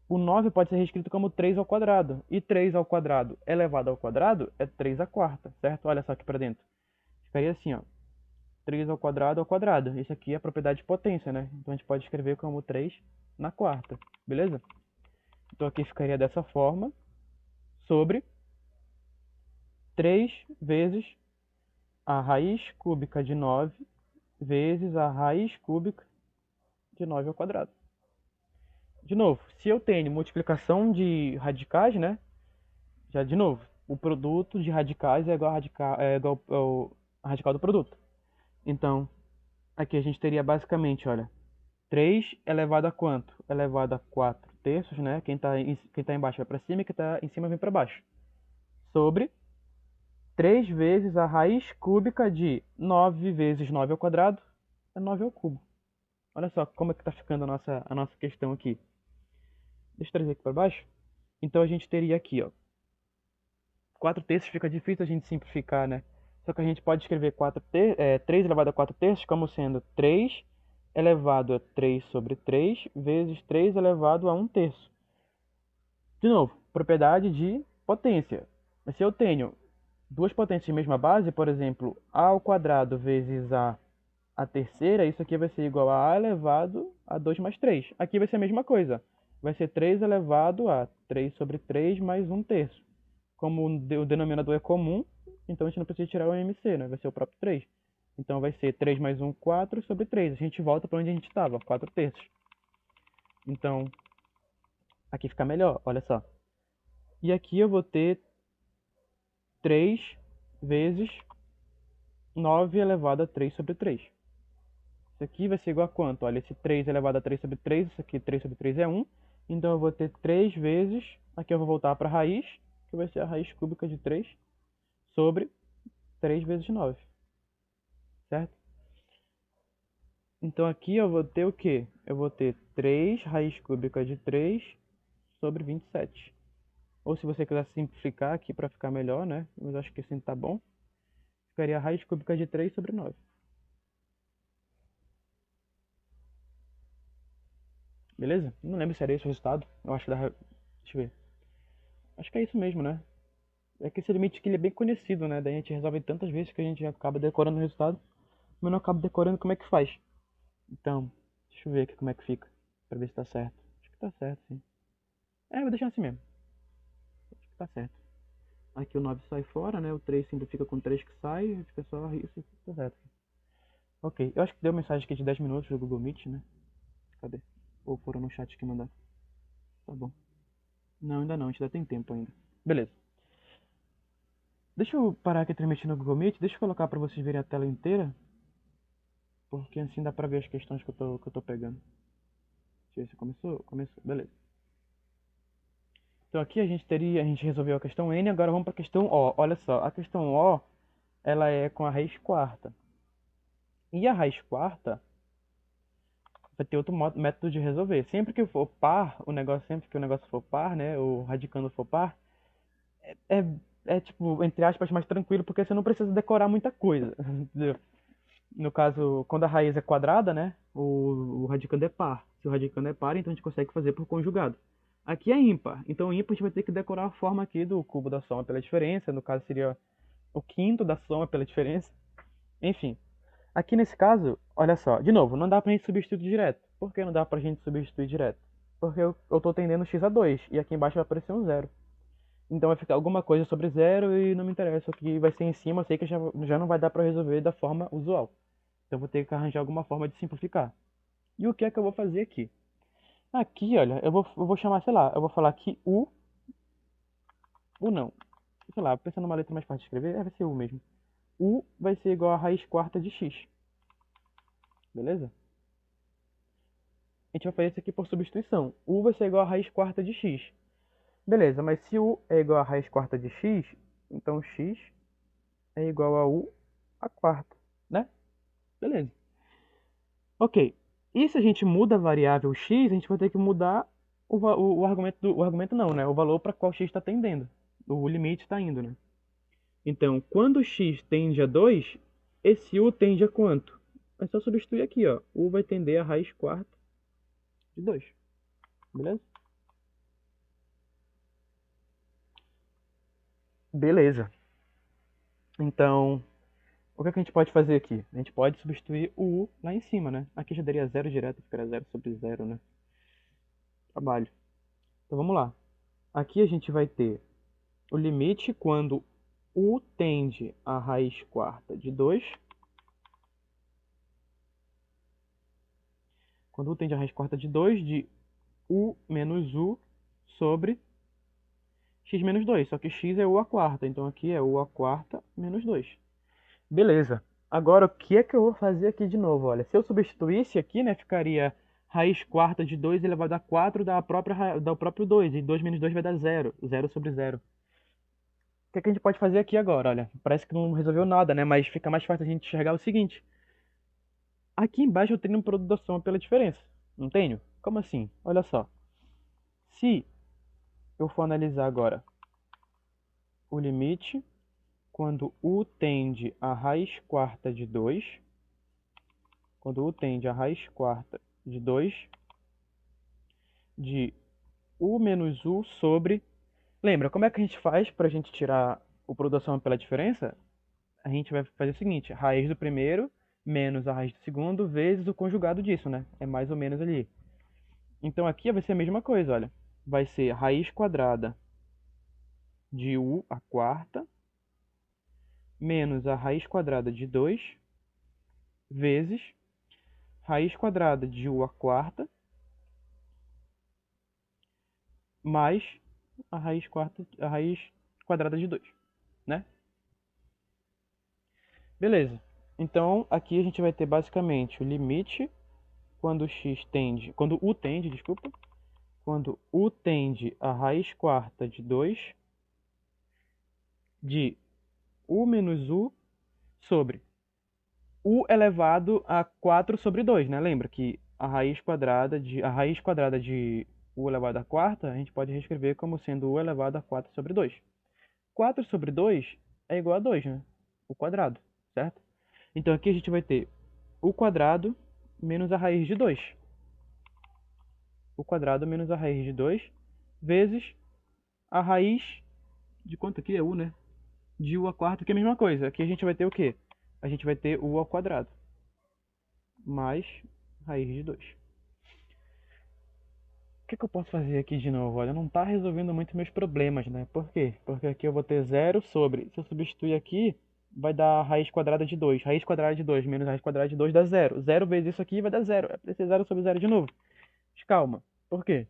o 9 pode ser reescrito como 3 ao quadrado. E 3 ao quadrado elevado ao quadrado é 3 à quarta, certo? Olha só aqui para dentro. Ficaria assim, ó. 3 ao quadrado. Isso aqui é a propriedade de potência, né? Então a gente pode escrever como 3 na quarta, beleza? Então aqui ficaria dessa forma, sobre 3 vezes a raiz cúbica de 9 vezes a raiz cúbica de 9 ao quadrado. De novo, se eu tenho multiplicação de radicais, né? Já de novo, o produto de radicais é igual, ao radical do produto. Então, aqui a gente teria basicamente, olha, 3 elevado a quanto? Elevado a 4 terços, né? Quem tá embaixo vai para cima e quem tá em cima vem para baixo. Sobre 3 vezes a raiz cúbica de 9 vezes 9 ao quadrado é 9 ao cubo. Olha só como é que tá ficando a nossa questão aqui. Deixa eu trazer aqui para baixo. Então a gente teria aqui, ó, 4 terços fica difícil a gente simplificar, né? Só que a gente pode escrever 3 elevado a 4 terços como sendo 3 elevado a 3 sobre 3 vezes 3 elevado a 1 terço. De novo, propriedade de potência. Mas se eu tenho duas potências de mesma base, por exemplo, a ao quadrado vezes a terceira, isso aqui vai ser igual a elevado a 2 mais 3. Aqui vai ser a mesma coisa. Vai ser 3 elevado a 3 sobre 3 mais 1 terço. Como o denominador é comum, então a gente não precisa tirar o MC, né? Vai ser o próprio 3. Então vai ser 3 mais 1, 4 sobre 3. A gente volta para onde a gente estava, 4 terços. Então, aqui fica melhor, olha só. E aqui eu vou ter 3 vezes 9 elevado a 3 sobre 3. Isso aqui vai ser igual a quanto? Olha, esse 3 elevado a 3 sobre 3, isso aqui 3 sobre 3 é 1. Então eu vou ter 3 vezes, aqui eu vou voltar para a raiz, que vai ser a raiz cúbica de 3 sobre 3 vezes 9. Certo? Então aqui eu vou ter o quê? Eu vou ter 3 raiz cúbica de 3 sobre 27. Ou se você quiser simplificar aqui para ficar melhor, né? Mas acho que assim tá bom. Ficaria a raiz cúbica de 3 sobre 9. Beleza? Não lembro se era esse o resultado. Eu acho que dá... Deixa eu ver. Acho que é isso mesmo, né? É que esse limite aqui ele é bem conhecido, né? Daí a gente resolve tantas vezes que a gente acaba decorando o resultado, mas não acaba decorando como é que faz. Então, deixa eu ver aqui como é que fica, pra ver se tá certo. Acho que tá certo, sim. É, vou deixar assim mesmo. Acho que tá certo. Aqui o 9 sai fora, né? O 3 simplifica com 3 que sai, fica só isso, tá certo. Ok, eu acho que deu mensagem aqui de 10 minutos do Google Meet, né? Cadê? Ou foram no chat que mandar. Tá bom. Não, ainda não, a gente ainda tem tempo ainda. Beleza. Deixa eu parar aqui transmitindo no Google Meet, deixa eu colocar pra vocês verem a tela inteira. Porque assim dá pra ver as questões que eu tô pegando. Deixa eu ver se começou. Começou, beleza. Então aqui a gente resolveu a questão N, agora vamos para a questão O. Olha só, a questão O, ela é com a raiz quarta. E a raiz quarta, vai ter outro método de resolver. Sempre que for par, o negócio, sempre que o negócio for par, né, o radicando for par, é, é tipo, entre aspas, mais tranquilo, porque você não precisa decorar muita coisa, entendeu? No caso, quando a raiz é quadrada, né, o radicando é par. Se o radicando é par, então a gente consegue fazer por conjugado. Aqui é ímpar, então ímpar a gente vai ter que decorar a forma aqui do cubo da soma pela diferença, no caso seria o quinto da soma pela diferença. Enfim, aqui nesse caso, olha só, de novo, não dá pra gente substituir direto. Por que não dá pra gente substituir direto? Porque eu tô tendendo x a 2 e aqui embaixo vai aparecer um zero. Então vai ficar alguma coisa sobre zero e não me interessa o que vai ser em cima, eu sei que já não vai dar pra resolver da forma usual. Então vou ter que arranjar alguma forma de simplificar. E o que é que eu vou fazer aqui? Aqui, olha, eu vou chamar, sei lá, eu vou falar que U não, sei lá, pensando numa letra mais fácil de escrever, vai ser U mesmo. U vai ser igual a raiz quarta de x, beleza? A gente vai fazer isso aqui por substituição. U vai ser igual a raiz quarta de x. Beleza, mas se U é igual a raiz quarta de x, então x é igual a U a quarta, né? Beleza. Ok. E se a gente muda a variável x, a gente vai ter que mudar o argumento o argumento não, né? O valor para qual x está tendendo. O limite está indo, né? Então, quando x tende a 2, esse u tende a quanto? É só substituir aqui, ó. U vai tender a raiz quarta de 2. Beleza? Beleza. Então, o que é que a gente pode fazer aqui? A gente pode substituir o u lá em cima, né? Aqui já daria zero direto, ficaria zero sobre zero, né? Trabalho. Então vamos lá. Aqui a gente vai ter o limite quando u tende a raiz quarta de 2. Quando u tende a raiz quarta de 2 de u menos u sobre x menos 2. Só que x é u a quarta, então aqui é u a quarta menos 2. Beleza. Agora, o que é que eu vou fazer aqui de novo? Olha, se eu substituísse aqui, né, ficaria raiz quarta de 2 elevado a 4 do próprio 2. E 2 menos 2 vai dar zero. Zero sobre zero. O que é que a gente pode fazer aqui agora? Olha, parece que não resolveu nada, né? Mas fica mais fácil a gente enxergar o seguinte. Aqui embaixo eu tenho um produto da soma pela diferença. Não tenho? Como assim? Olha só. Se eu for analisar agora o limite quando u tende a raiz quarta de 2, quando u tende a raiz quarta de 2 de u menos u sobre... Lembra, como é que a gente faz para a gente tirar o produto da soma pela diferença? A gente vai fazer o seguinte, raiz do primeiro menos a raiz do segundo vezes o conjugado disso, né? É mais ou menos ali. Então aqui vai ser a mesma coisa, olha. Vai ser raiz quadrada de u a quarta menos a raiz quadrada de 2 vezes raiz quadrada de u a quarta mais a raiz quadrada de 2, né? Beleza. Então, aqui a gente vai ter basicamente o limite quando quando u tende, desculpa, quando u tende a raiz quarta de 2 de u menos u sobre u elevado a 4 sobre 2, né? Lembra que a raiz quadrada de u elevado à quarta, a gente pode reescrever como sendo u elevado a 4 sobre 2. 4 sobre 2 é igual a 2, né? O quadrado, certo? Então aqui a gente vai ter o quadrado menos a raiz de 2. O quadrado menos a raiz de 2 vezes a raiz de quanto aqui é u, né? De u a quarta, que é a mesma coisa. Aqui a gente vai ter o quê? A gente vai ter u ao quadrado mais raiz de 2. O que eu posso fazer aqui de novo? Olha, não está resolvendo muito meus problemas, né? Por quê? Porque aqui eu vou ter zero sobre... Se eu substituir aqui, vai dar raiz quadrada de 2. Raiz quadrada de 2 menos raiz quadrada de 2 dá zero. Zero vezes isso aqui vai dar zero. Vai ser zero sobre zero de novo. Mas calma. Por quê?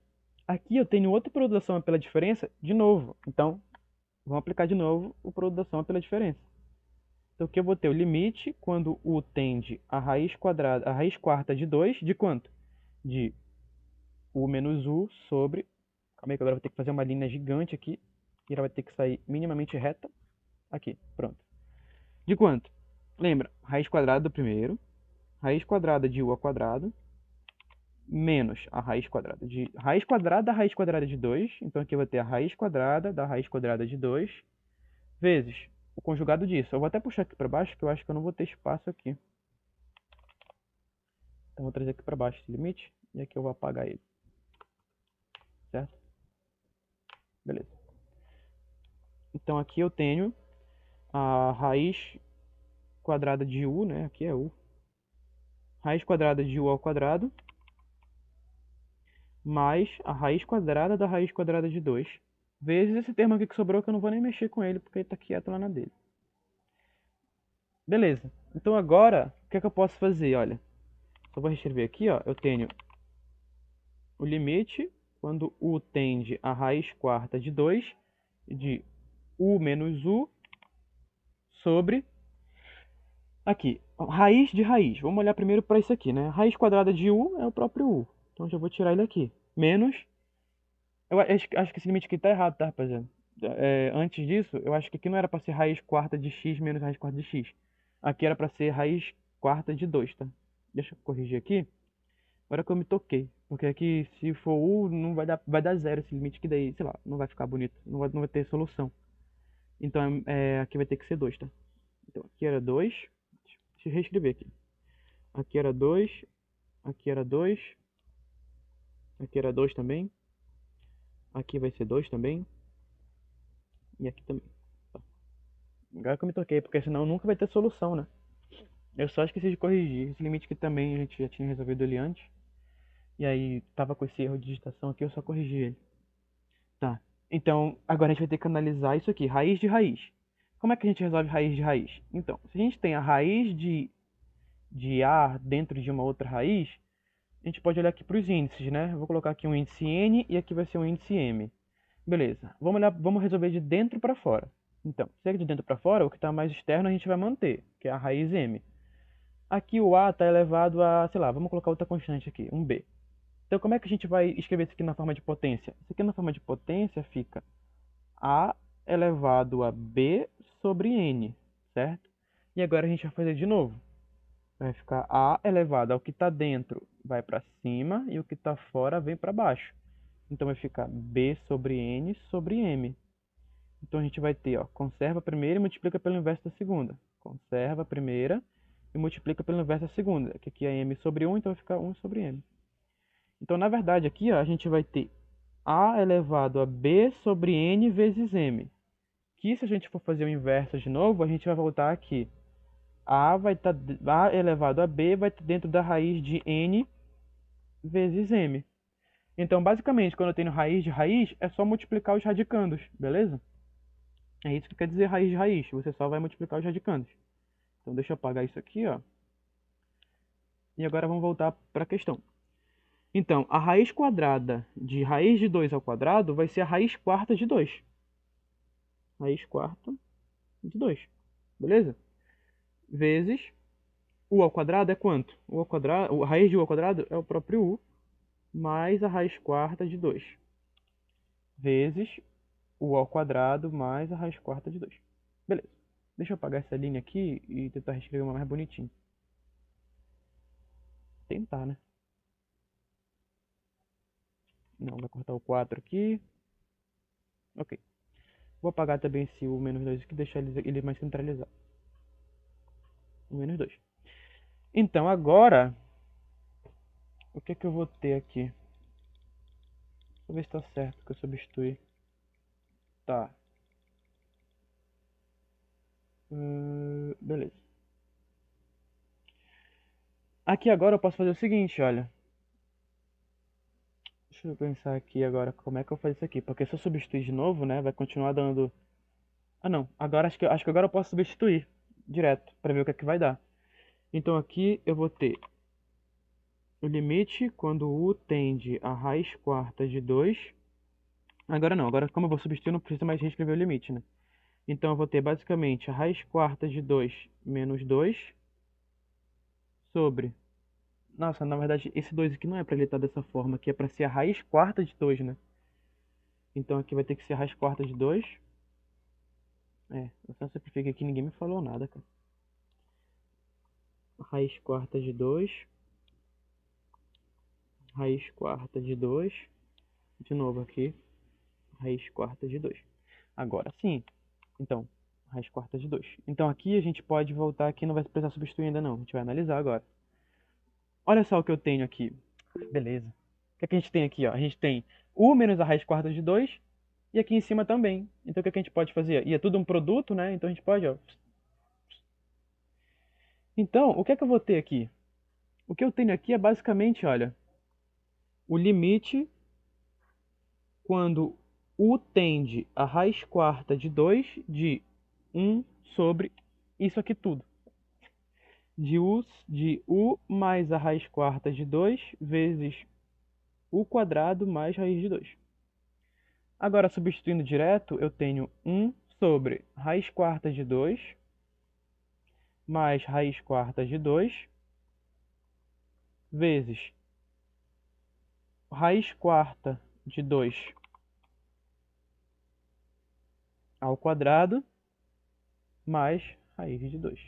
Aqui eu tenho outra produto da soma pela diferença de novo. Então, vamos aplicar de novo o produto da soma pela diferença. Então, aqui eu vou ter o limite quando u tende a raiz quadrada, a raiz quarta de 2, de quanto? De u menos u sobre... Calma aí que agora eu vou ter que fazer uma linha gigante aqui. E ela vai ter que sair minimamente reta. Aqui, pronto. De quanto? Lembra, raiz quadrada do primeiro, raiz quadrada de u ao quadrado, menos a raiz quadrada da raiz quadrada de 2. Então aqui eu vou ter a raiz quadrada da raiz quadrada de 2 vezes o conjugado disso. Eu vou até puxar aqui para baixo, que eu acho que eu não vou ter espaço aqui. Então vou trazer aqui para baixo esse limite e aqui eu vou apagar ele. Certo? Beleza. Então aqui eu tenho a raiz quadrada de u, né? Aqui é u. Raiz quadrada de u ao quadrado mais a raiz quadrada da raiz quadrada de 2 vezes esse termo aqui que sobrou, que eu não vou nem mexer com ele, porque ele está quieto lá na dele. Beleza. Então agora, o que é que eu posso fazer? Olha, só vou reescrever aqui, ó. Eu tenho o limite quando u tende a raiz quarta de 2 de u menos u sobre aqui, raiz de raiz. Vamos olhar primeiro para isso aqui, né? Raiz quadrada de u é o próprio u. Então já vou tirar ele aqui. Menos. Eu acho que esse limite aqui tá errado, tá, rapaziada? Antes disso, eu acho que aqui não era para ser raiz quarta de x menos raiz quarta de x. Aqui era para ser raiz quarta de 2, tá? Deixa eu corrigir aqui. Agora que eu me toquei. Porque aqui, se for u, não vai dar zero esse limite, que daí, sei lá, não vai ficar bonito. Não vai ter solução. Então, aqui vai ter que ser 2, tá? Então, aqui era 2. Deixa eu reescrever aqui. Aqui era 2. Aqui era 2. Aqui era 2 também. Aqui vai ser 2 também. E aqui também. Tá. Agora que eu me toquei, porque senão nunca vai ter solução, né? Eu só esqueci de corrigir. Esse limite aqui também a gente já tinha resolvido ele antes. E aí tava com esse erro de digitação aqui, eu só corrigi ele. Tá. Então, agora a gente vai ter que analisar isso aqui, raiz de raiz. Como é que a gente resolve raiz de raiz? Então, se a gente tem a raiz de A dentro de uma outra raiz, a gente pode olhar aqui para os índices, né? Eu vou colocar aqui um índice N e aqui vai ser um índice M. Beleza. Vamos resolver de dentro para fora. Então, se é de dentro para fora, o que está mais externo a gente vai manter, que é a raiz M. Aqui o A está elevado a, sei lá, vamos colocar outra constante aqui, um B. Então, como é que a gente vai escrever isso aqui na forma de potência? Isso aqui na forma de potência fica A elevado a B sobre N, certo? E agora a gente vai fazer de novo. Vai ficar A elevado ao que está dentro vai para cima e o que está fora vem para baixo. Então vai ficar B sobre N sobre M. Então a gente vai ter, ó, conserva a primeira e multiplica pelo inverso da segunda. Conserva a primeira e multiplica pelo inverso da segunda. Que aqui é M sobre 1, então vai ficar 1 sobre M. Então, na verdade, aqui ó, a gente vai ter A elevado a B sobre N vezes M. Que se a gente for fazer o inverso de novo, a gente vai voltar aqui. A elevado a B vai estar dentro da raiz de N vezes M. Então, basicamente, quando eu tenho raiz de raiz, é só multiplicar os radicandos, beleza? É isso que quer dizer raiz de raiz. Você só vai multiplicar os radicandos. Então, deixa eu apagar isso aqui, ó. E agora vamos voltar para a questão. Então, a raiz quadrada de raiz de 2 ao quadrado vai ser a raiz quarta de 2. Raiz quarta de 2. Beleza? Vezes u ao quadrado é quanto? U ao quadrado, a raiz de u ao quadrado é o próprio u mais a raiz quarta de 2. Vezes u ao quadrado mais a raiz quarta de 2. Beleza. Deixa eu apagar essa linha aqui e tentar reescrever uma mais bonitinha. Tentar, né? Não, vai cortar o 4 aqui. Ok. Vou apagar também esse u menos 2 aqui, deixar ele mais centralizado. O menos 2. Então, agora, o que é que eu vou ter aqui? Deixa eu ver se está certo que eu substituí. Tá. Beleza. Aqui agora eu posso fazer o seguinte, olha. Deixa eu pensar aqui agora como é que eu faço isso aqui. Porque se eu substituir de novo, né, vai continuar dando... Ah, não. Agora acho que agora eu posso substituir direto para ver o que é que vai dar. Então aqui eu vou ter o limite quando u tende a raiz quarta de 2. Agora não. Agora como eu vou substituir, não precisa mais reescrever o limite, né? Então eu vou ter basicamente a raiz quarta de 2 menos 2 sobre... Nossa, na verdade esse 2 aqui não é para ele estar dessa forma, aqui é para ser a raiz quarta de 2, né? Então aqui vai ter que ser a raiz quarta de 2. Eu só simplifiquei aqui, ninguém me falou nada, cara. Raiz quarta de 2 raiz quarta de 2. De novo aqui, raiz quarta de 2. Agora sim, então, raiz quarta de 2. Então aqui a gente pode voltar aqui, não vai precisar substituir ainda não. A gente vai analisar agora. Olha só o que eu tenho aqui. Beleza. O que é que a gente tem aqui, ó? A gente tem u menos a raiz quarta de 2 e aqui em cima também. Então o que é que a gente pode fazer? E é tudo um produto, né? Então a gente pode, ó. Então, o que é que eu vou ter aqui? O que eu tenho aqui é basicamente, olha, o limite quando u tende a raiz quarta de 2 de 1 sobre isso aqui tudo. De u mais a raiz quarta de 2 vezes u quadrado mais raiz de 2. Agora, substituindo direto, eu tenho 1 sobre raiz quarta de 2 mais raiz quarta de 2 vezes raiz quarta de 2 ao quadrado mais raiz de 2.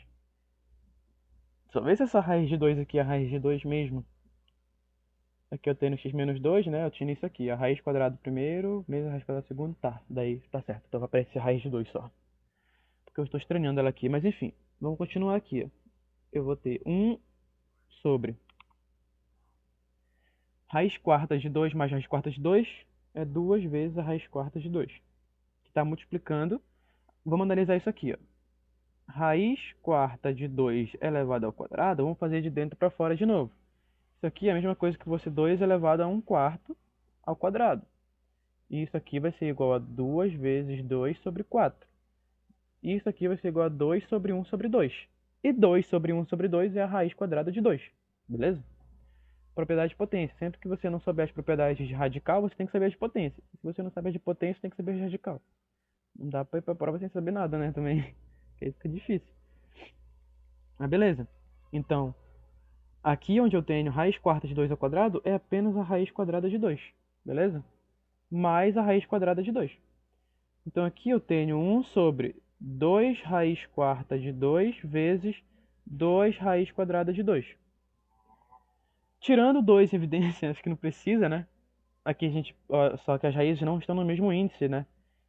Só ver se essa raiz de 2 aqui é a raiz de 2 mesmo. Aqui eu tenho x menos 2, né? Eu tinha isso aqui. A raiz quadrada primeiro, menos a raiz quadrada segundo. Tá, daí tá certo. Então vai aparecer a raiz de 2 só. Porque eu estou estranhando ela aqui. Mas enfim, vamos continuar aqui. Eu vou ter 1 sobre raiz quarta de 2 mais raiz quarta de 2 é 2 vezes a raiz quarta de 2. Que está multiplicando. Vamos analisar isso aqui, ó. Raiz quarta de 2 elevado ao quadrado, vamos fazer de dentro para fora de novo. Isso aqui é a mesma coisa que você 2 elevado a 1 quarto ao quadrado. E isso aqui vai ser igual a 2 vezes 2 sobre 4. E isso aqui vai ser igual a 2 sobre 1 sobre 2. E 2 sobre 1 sobre 2 é a raiz quadrada de 2. Beleza? Propriedade de potência. Sempre que você não souber as propriedades de radical, você tem que saber as de potência. Se você não sabe as de potência, tem que saber as de radical. Não dá para ir para a prova sem saber nada, né? Também. Porque aí fica difícil. Mas beleza. Então, aqui onde eu tenho raiz quarta de 2 ao quadrado, é apenas a raiz quadrada de 2. Beleza? Mais a raiz quadrada de 2. Então aqui eu tenho 1 sobre 2 raiz quarta de 2 vezes 2 raiz quadrada de 2. Tirando 2 em evidência, acho que não precisa, né? Aqui a gente, só que as raízes não estão no mesmo índice, né?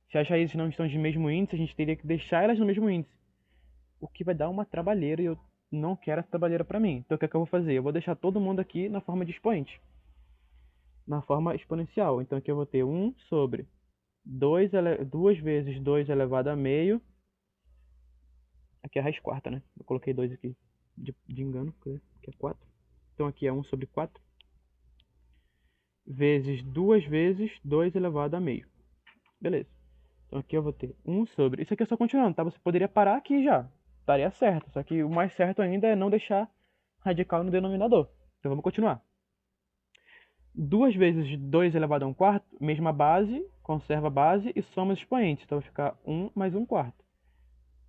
Se as raízes não estão de mesmo índice, a gente teria que deixar elas no mesmo índice. O que vai dar uma trabalheira e eu não quero essa trabalheira para mim. Então o que é que eu vou fazer? Eu vou deixar todo mundo aqui na forma de expoente. Na forma exponencial. Então aqui eu vou ter 1 sobre 2 vezes 2 elevado a meio. Aqui é a raiz quarta, né? Eu coloquei 2 aqui de engano, que é 4. Então aqui é 1 sobre 4. Vezes 2 vezes 2 elevado a meio. Beleza. Então aqui eu vou ter 1 sobre... Isso aqui é só continuando, tá? Você poderia parar aqui já. Estaria certo. Só que o mais certo ainda é não deixar radical no denominador. Então vamos continuar. 2 vezes 2 elevado a 1 quarto, mesma base, conserva a base e soma os expoentes. Então vai ficar 1 mais 1 quarto.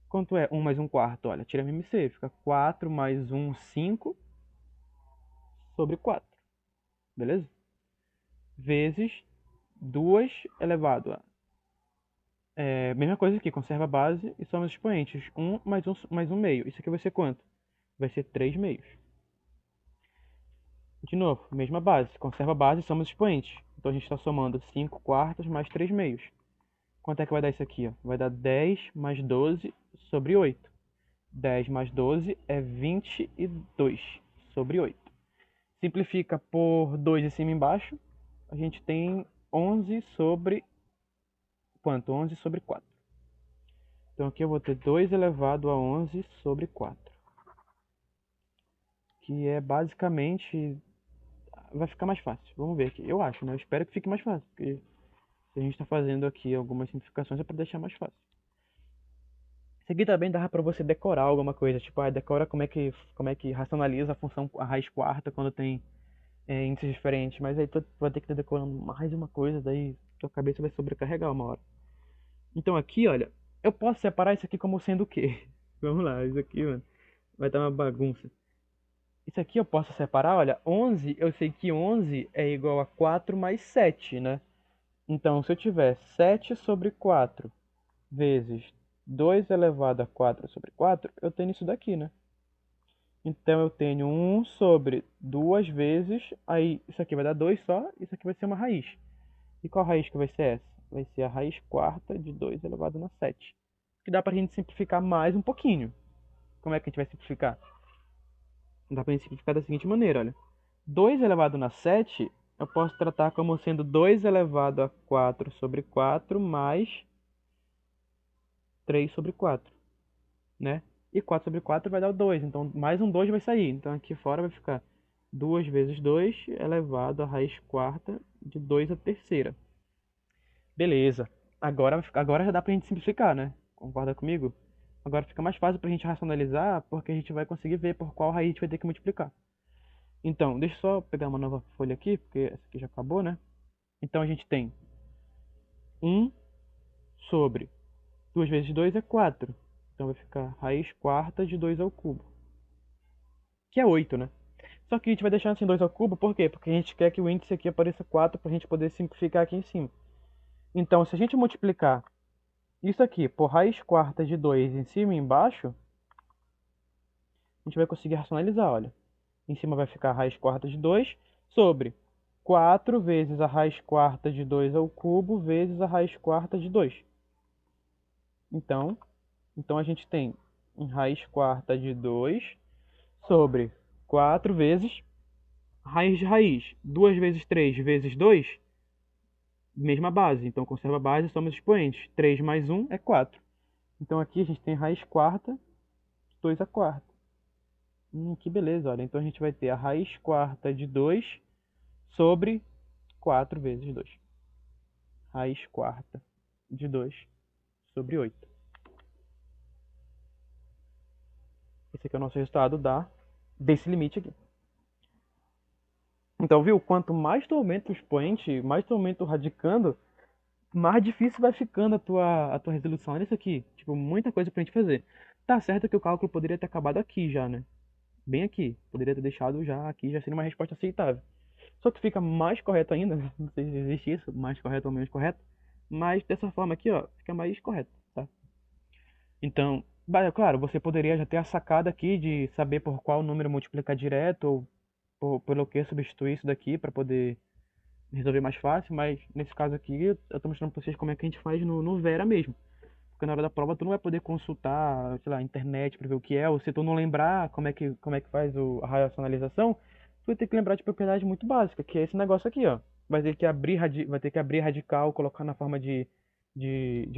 Quanto é 1 mais 1 quarto? Olha, tira MC, fica 4 mais 1, 5 sobre 4. Beleza? Vezes 2 elevado a... mesma coisa aqui, conserva a base e soma os expoentes. 1 mais 1 meio. Isso aqui vai ser quanto? Vai ser 3 meios. De novo, mesma base. Conserva a base e soma os expoentes. Então a gente está somando 5 quartos mais 3 meios. Quanto é que vai dar isso aqui? Ó? Vai dar 10 mais 12 sobre 8. 10 mais 12 é 22 sobre 8. Simplifica por 2 em cima e embaixo. A gente tem 11 sobre... Quanto? 11 sobre 4. Então aqui eu vou ter 2 elevado a 11 sobre 4. Que é basicamente... Vai ficar mais fácil. Vamos ver aqui. Eu acho, né? Eu espero que fique mais fácil. Porque se a gente está fazendo aqui algumas simplificações é para deixar mais fácil. Isso aqui também dava para você decorar alguma coisa. Tipo, decora como é que racionaliza a função a raiz quarta quando tem índices diferentes. Mas aí tu vai ter que estar decorando mais uma coisa. Daí tua cabeça vai sobrecarregar uma hora. Então aqui, olha. Eu posso separar isso aqui como sendo o quê? Vamos lá. Isso aqui, mano, vai dar uma bagunça. Isso aqui eu posso separar, olha, 11, eu sei que 11 é igual a 4 mais 7, né? Então, se eu tiver 7 sobre 4 vezes 2 elevado a 4 sobre 4, eu tenho isso daqui, né? Então eu tenho 1 sobre 2 vezes, aí isso aqui vai dar 2 só, isso aqui vai ser uma raiz. E qual raiz que vai ser essa? Vai ser a raiz quarta de 2 elevado na 7. Que dá pra gente simplificar mais um pouquinho. Como é que a gente vai simplificar? Dá pra gente simplificar da seguinte maneira, olha. 2 elevado na 7, eu posso tratar como sendo 2 elevado a 4 sobre 4 mais 3 sobre 4, né? E 4 sobre 4 vai dar o 2, então mais um 2 vai sair. Então aqui fora vai ficar 2 vezes 2 elevado a raiz quarta de 2 a terceira. Beleza. Agora já dá pra gente simplificar, né? Concorda comigo? Agora fica mais fácil pra gente racionalizar, porque a gente vai conseguir ver por qual raiz a gente vai ter que multiplicar. Então, deixa eu só pegar uma nova folha aqui, porque essa aqui já acabou, né? Então a gente tem 1 sobre 2 vezes 2 é 4. Então vai ficar raiz quarta de 2 ao cubo, que é 8, né? Só que a gente vai deixar assim 2 ao cubo, por quê? Porque a gente quer que o índice aqui apareça 4 para a gente poder simplificar aqui em cima. Então, se a gente multiplicar isso aqui por raiz quarta de 2 em cima e embaixo, a gente vai conseguir racionalizar, olha. Em cima vai ficar a raiz quarta de 2 sobre 4 vezes a raiz quarta de 2 ao cubo vezes a raiz quarta de 2. Então, a gente tem raiz quarta de 2 sobre 4 vezes raiz de raiz. 2 vezes 3 vezes 2, mesma base. Então, conserva a base e soma os expoentes. 3 mais 1 é 4. Então, aqui a gente tem raiz quarta, 2 a quarta. Que beleza, olha. Então, a gente vai ter a raiz quarta de 2 sobre 4 vezes 2. Raiz quarta de 2 sobre 8. Esse aqui é o nosso resultado desse limite aqui. Então, viu? Quanto mais tu aumenta o expoente, mais tu aumenta o radicando, mais difícil vai ficando a tua resolução. Olha isso aqui. Tipo, muita coisa pra gente fazer. Tá certo que o cálculo poderia ter acabado aqui já, né? Bem aqui. Poderia ter deixado já aqui, já seria uma resposta aceitável. Só que fica mais correto ainda, não sei se existe isso, mais correto ou menos correto, mas dessa forma aqui, ó, fica mais correto, tá? Então, claro, você poderia já ter a sacada aqui de saber por qual número multiplicar direto ou pelo que substituir isso daqui para poder resolver mais fácil, mas nesse caso aqui eu tô mostrando para vocês como é que a gente faz no Vera mesmo. Porque na hora da prova tu não vai poder consultar, sei lá, a internet para ver o que é, ou se tu não lembrar como é que faz a racionalização, tu vai ter que lembrar de propriedade muito básica, que é esse negócio aqui, ó. Vai ter que abrir radical, colocar na forma de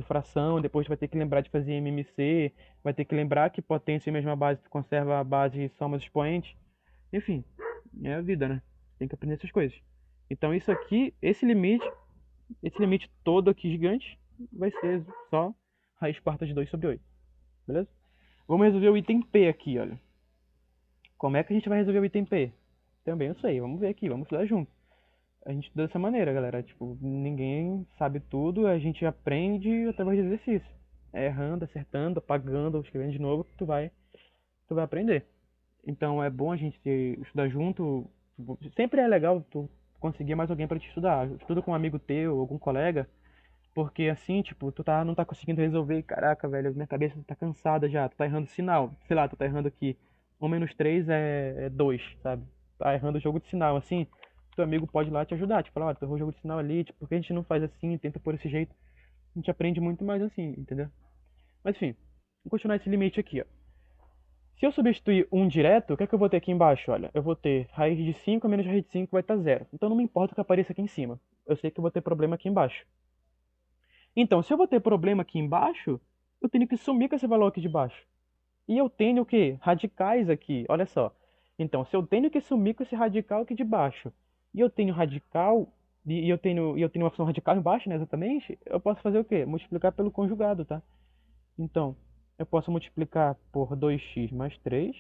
fração, depois tu vai ter que lembrar de fazer MMC, vai ter que lembrar que potência e mesma base tu conserva a base e soma os expoentes. Enfim, é a vida, né? Tem que aprender essas coisas. Então isso aqui, esse limite todo aqui gigante, vai ser só raiz quarta de 2 sobre 8, beleza? Vamos resolver o item P aqui, olha. Como é que a gente vai resolver o item P? Também eu sei, vamos ver aqui, vamos estudar junto. A gente estuda dessa maneira, galera. Tipo, ninguém sabe tudo, a gente aprende através de exercício. É errando, acertando, apagando, escrevendo de novo, que tu vai aprender. Então é bom a gente estudar junto. Sempre é legal tu conseguir mais alguém para te estudar. Estuda com um amigo teu, algum colega, porque assim, tipo, não tá conseguindo resolver. E, caraca, velho, minha cabeça tá cansada já. Tu tá errando sinal. Sei lá, tu tá errando aqui. 1 menos 3 é 2, sabe? Tá errando o jogo de sinal, assim. Teu amigo pode ir lá te ajudar. Tipo, falar, ó, tu errou o jogo de sinal ali. Tipo, por que a gente não faz assim? Tenta por esse jeito. A gente aprende muito mais assim, entendeu? Mas enfim, vou continuar esse limite aqui, ó. Se eu substituir um direto, o que é que eu vou ter aqui embaixo? Olha, eu vou ter raiz de 5 menos raiz de 5 vai estar zero. Então não me importa o que apareça aqui em cima. Eu sei que eu vou ter problema aqui embaixo. Então, se eu vou ter problema aqui embaixo, eu tenho que sumir com esse valor aqui de baixo. E eu tenho o quê? Radicais aqui, olha só. Então, se eu tenho que sumir com esse radical aqui de baixo, e eu tenho radical, e eu tenho uma função radical embaixo, né, exatamente, eu posso fazer o quê? Multiplicar pelo conjugado, tá? Então, eu posso multiplicar por 2x mais 3,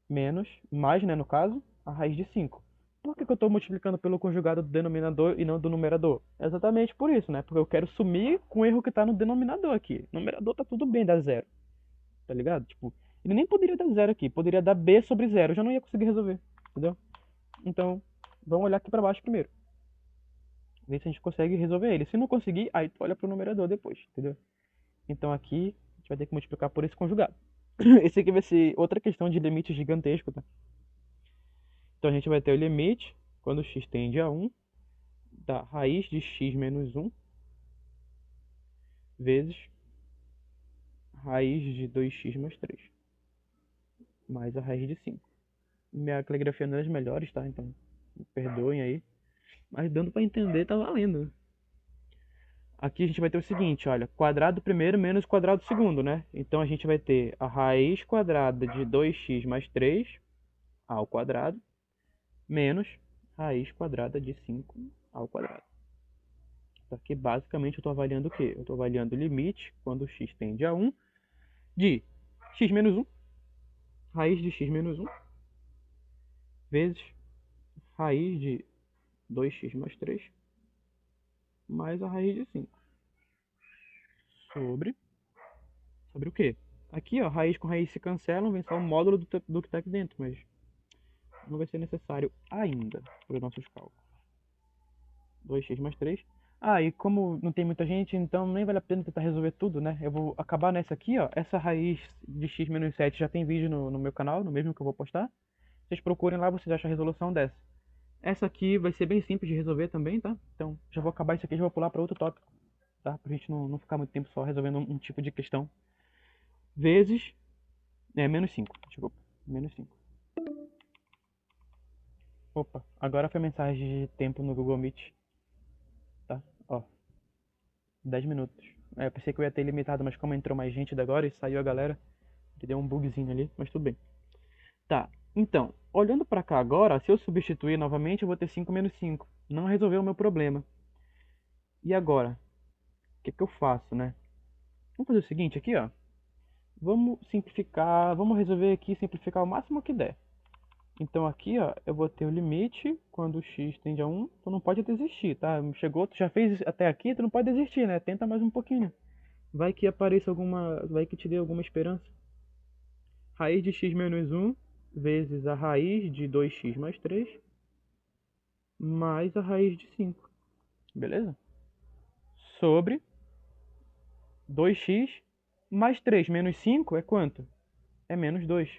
menos, mais, né, no caso, a raiz de 5. Por que que eu estou multiplicando pelo conjugado do denominador e não do numerador? É exatamente por isso, né? Porque eu quero sumir com o erro que está no denominador aqui. No numerador tá tudo bem, dá zero, tá ligado? Tipo, ele nem poderia dar zero aqui, poderia dar b sobre zero, eu já não ia conseguir resolver, entendeu? Então, vamos olhar aqui para baixo primeiro. Ver se a gente consegue resolver ele. Se não conseguir, aí tu olha pro numerador depois, entendeu? Então aqui, a gente vai ter que multiplicar por esse conjugado. Esse aqui vai ser outra questão de limite gigantesco, tá? Então a gente vai ter o limite, quando x tende a 1, da raiz de x menos 1 vezes raiz de 2x mais 3, mais a raiz de 5. Minha caligrafia não é das melhores, tá? Então, me perdoem aí. Mas dando pra entender, tá valendo. Aqui a gente vai ter o seguinte, olha, quadrado primeiro menos quadrado segundo, né? Então a gente vai ter a raiz quadrada de 2x mais 3 ao quadrado menos raiz quadrada de 5 ao quadrado. Então aqui basicamente eu estou avaliando o quê? Eu estou avaliando o limite, quando x tende a 1, de x menos 1, raiz de x menos 1, vezes raiz de 2x mais 3, mais a raiz de 5. Sobre o quê? Aqui, ó, raiz com raiz se cancelam, vem só o módulo do que está aqui dentro, mas não vai ser necessário ainda para os nossos cálculos. 2x mais 3. Ah, e como não tem muita gente, então nem vale a pena tentar resolver tudo, né? Eu vou acabar nessa aqui, ó. Essa raiz de x menos 7 já tem vídeo no meu canal, no mesmo que eu vou postar. Vocês procurem lá, vocês acham a resolução dessa. Essa aqui vai ser bem simples de resolver também, tá? Então já vou acabar isso aqui e já vou pular para outro tópico, tá? Pra gente não ficar muito tempo só resolvendo um tipo de questão. Vezes, menos 5, desculpa, menos 5. Opa, agora foi mensagem de tempo no Google Meet, tá? Ó, 10 minutos. Eu pensei que eu ia ter limitado, mas como entrou mais gente da agora e saiu a galera, deu um bugzinho ali, mas tudo bem. Tá, então, olhando pra cá agora, se eu substituir novamente, eu vou ter 5 menos 5. Não resolveu o meu problema. E agora? O que que eu faço, né? Vamos fazer o seguinte aqui, ó. Vamos simplificar, vamos resolver aqui, simplificar o máximo que der. Então aqui, ó, eu vou ter o limite quando x tende a 1, tu não pode desistir, tá? Chegou, tu já fez até aqui, tu não pode desistir, né? Tenta mais um pouquinho. Vai que apareça alguma, vai que te dê alguma esperança. Raiz de x menos 1 vezes a raiz de 2x mais 3 mais a raiz de 5, beleza? Sobre 2x mais 3 menos 5 é quanto? É menos 2.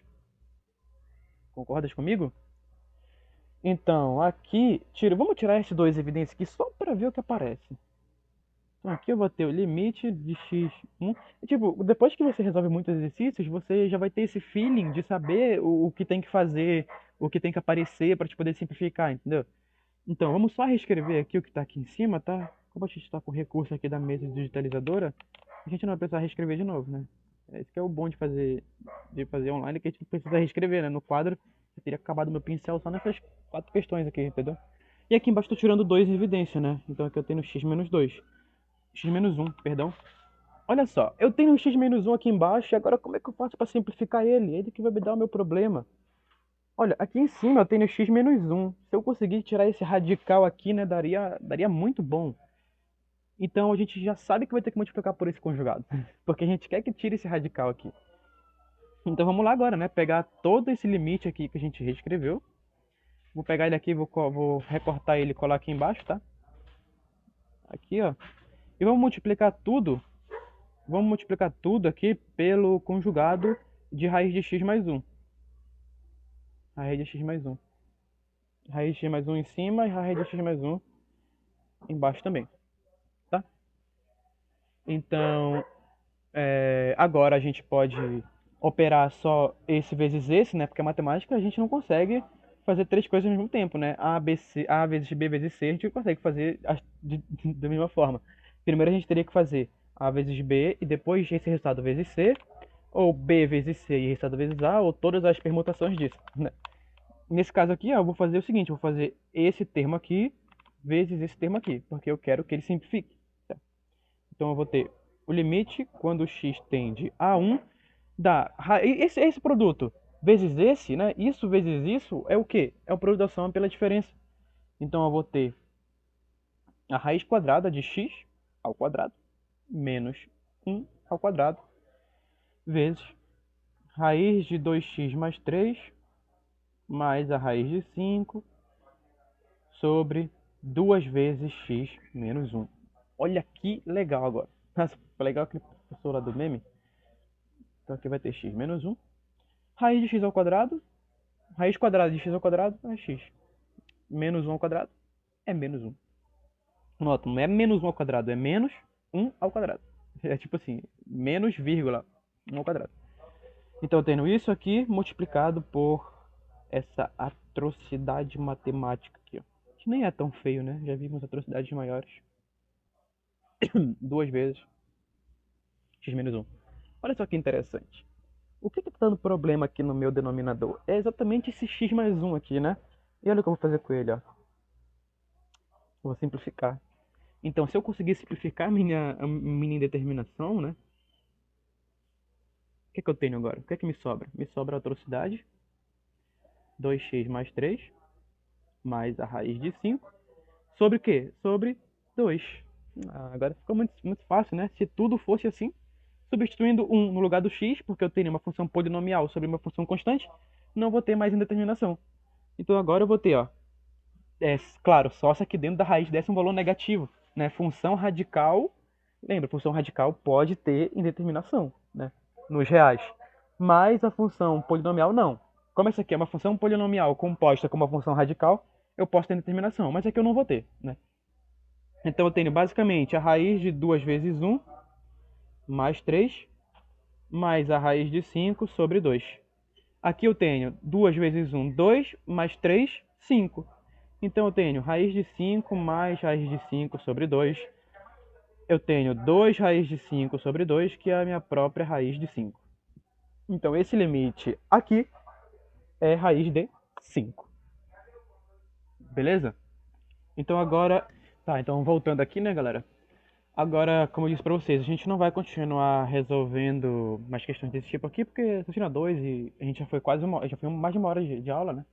Concordas comigo? Então, aqui, vamos tirar esses dois evidências aqui só para ver o que aparece. Então, aqui eu vou ter o limite de x1. E, tipo, depois que você resolve muitos exercícios, você já vai ter esse feeling de saber o que tem que fazer, o que tem que aparecer para te poder simplificar, entendeu? Então, vamos só reescrever aqui o que está aqui em cima, tá? Como a gente está com o recurso aqui da mesa digitalizadora, a gente não vai precisar reescrever de novo, né? É isso que é o bom de fazer online, que a gente não precisa reescrever, né? No quadro, eu teria acabado meu pincel só nessas 4 questões aqui, entendeu? E aqui embaixo estou tirando 2 em evidência, né? Então aqui eu tenho x menos 2. X menos 1, perdão. Olha só, eu tenho um x menos 1 aqui embaixo, e agora como é que eu faço para simplificar ele? Ele que vai me dar o meu problema. Olha, aqui em cima eu tenho x menos 1. Se eu conseguir tirar esse radical aqui, né, daria muito bom. Então a gente já sabe que vai ter que multiplicar por esse conjugado. Porque a gente quer que tire esse radical aqui. Então vamos lá agora, né? Pegar todo esse limite aqui que a gente reescreveu. Vou pegar ele aqui, vou recortar ele e colar aqui embaixo, tá? Aqui, ó. E vamos multiplicar tudo. Vamos multiplicar tudo aqui pelo conjugado de raiz de x mais 1. Raiz de x mais 1. Raiz de x mais 1 em cima e raiz de x mais 1 embaixo também, tá? Então, agora a gente pode operar só esse vezes esse, né? Porque a matemática a gente não consegue fazer três coisas ao mesmo tempo, né? A vezes B vezes C a gente consegue fazer da mesma forma. Primeiro a gente teria que fazer A vezes B e depois esse resultado vezes C, ou B vezes C e resultado vezes A, ou todas as permutações disso, né? Nesse caso aqui, ó, eu vou fazer o seguinte, eu vou fazer esse termo aqui vezes esse termo aqui, porque eu quero que ele simplifique. Tá? Então eu vou ter o limite quando x tende a 1 dá esse produto vezes esse, né? Isso vezes isso é o quê? É o produto da soma pela diferença. Então eu vou ter a raiz quadrada de x ao quadrado menos 1 ao quadrado vezes raiz de 2x mais 3 mais a raiz de 5 sobre 2 vezes x menos 1. Olha que legal agora. Nossa, foi legal aquele professor lá do meme. Então aqui vai ter x menos 1. Raiz de x ao quadrado. Raiz quadrada de x ao quadrado é x. Menos 1 ao quadrado é menos 1. Nota, não é menos 1 ao quadrado, é menos 1 ao quadrado. É tipo assim, menos vírgula 1 ao quadrado. Então eu tenho isso aqui multiplicado por essa atrocidade matemática aqui, ó. Que nem é tão feio, né? Já vimos atrocidades maiores. Duas vezes x menos 1. Olha só que interessante. O que está dando problema aqui no meu denominador? É exatamente esse x mais 1 aqui, né? E olha o que eu vou fazer com ele, ó. Vou simplificar. Então, se eu conseguir simplificar a minha indeterminação, né? O que é que eu tenho agora? O que é que me sobra? Me sobra a atrocidade. 2x mais 3, mais a raiz de 5. Sobre o quê? Sobre 2. Agora ficou muito fácil, né? Se tudo fosse assim, substituindo 1 no lugar do x, porque eu tenho uma função polinomial sobre uma função constante, não vou ter mais indeterminação. Então agora eu vou ter, ó, claro, só se aqui dentro da raiz desse um valor negativo, né? Função radical, lembra, função radical pode ter indeterminação, né? Nos reais. Mas a função polinomial não. Como essa aqui é uma função polinomial composta com uma função radical, eu posso ter indeterminação, mas aqui eu não vou ter, né? Então eu tenho basicamente a raiz de 2 vezes 1 mais 3 mais a raiz de 5 sobre 2. Aqui eu tenho 2 vezes 1, 2, mais 3, 5. Então eu tenho raiz de 5 mais raiz de 5 sobre 2. Eu tenho 2 raiz de 5 sobre 2, que é a minha própria raiz de 5. Então esse limite aqui é raiz de 5. Beleza? Então agora... Tá, então voltando aqui, né, galera? Agora, como eu disse pra vocês, a gente não vai continuar resolvendo mais questões desse tipo aqui, porque só 2 e a gente já foi já foi mais de uma hora de aula, né?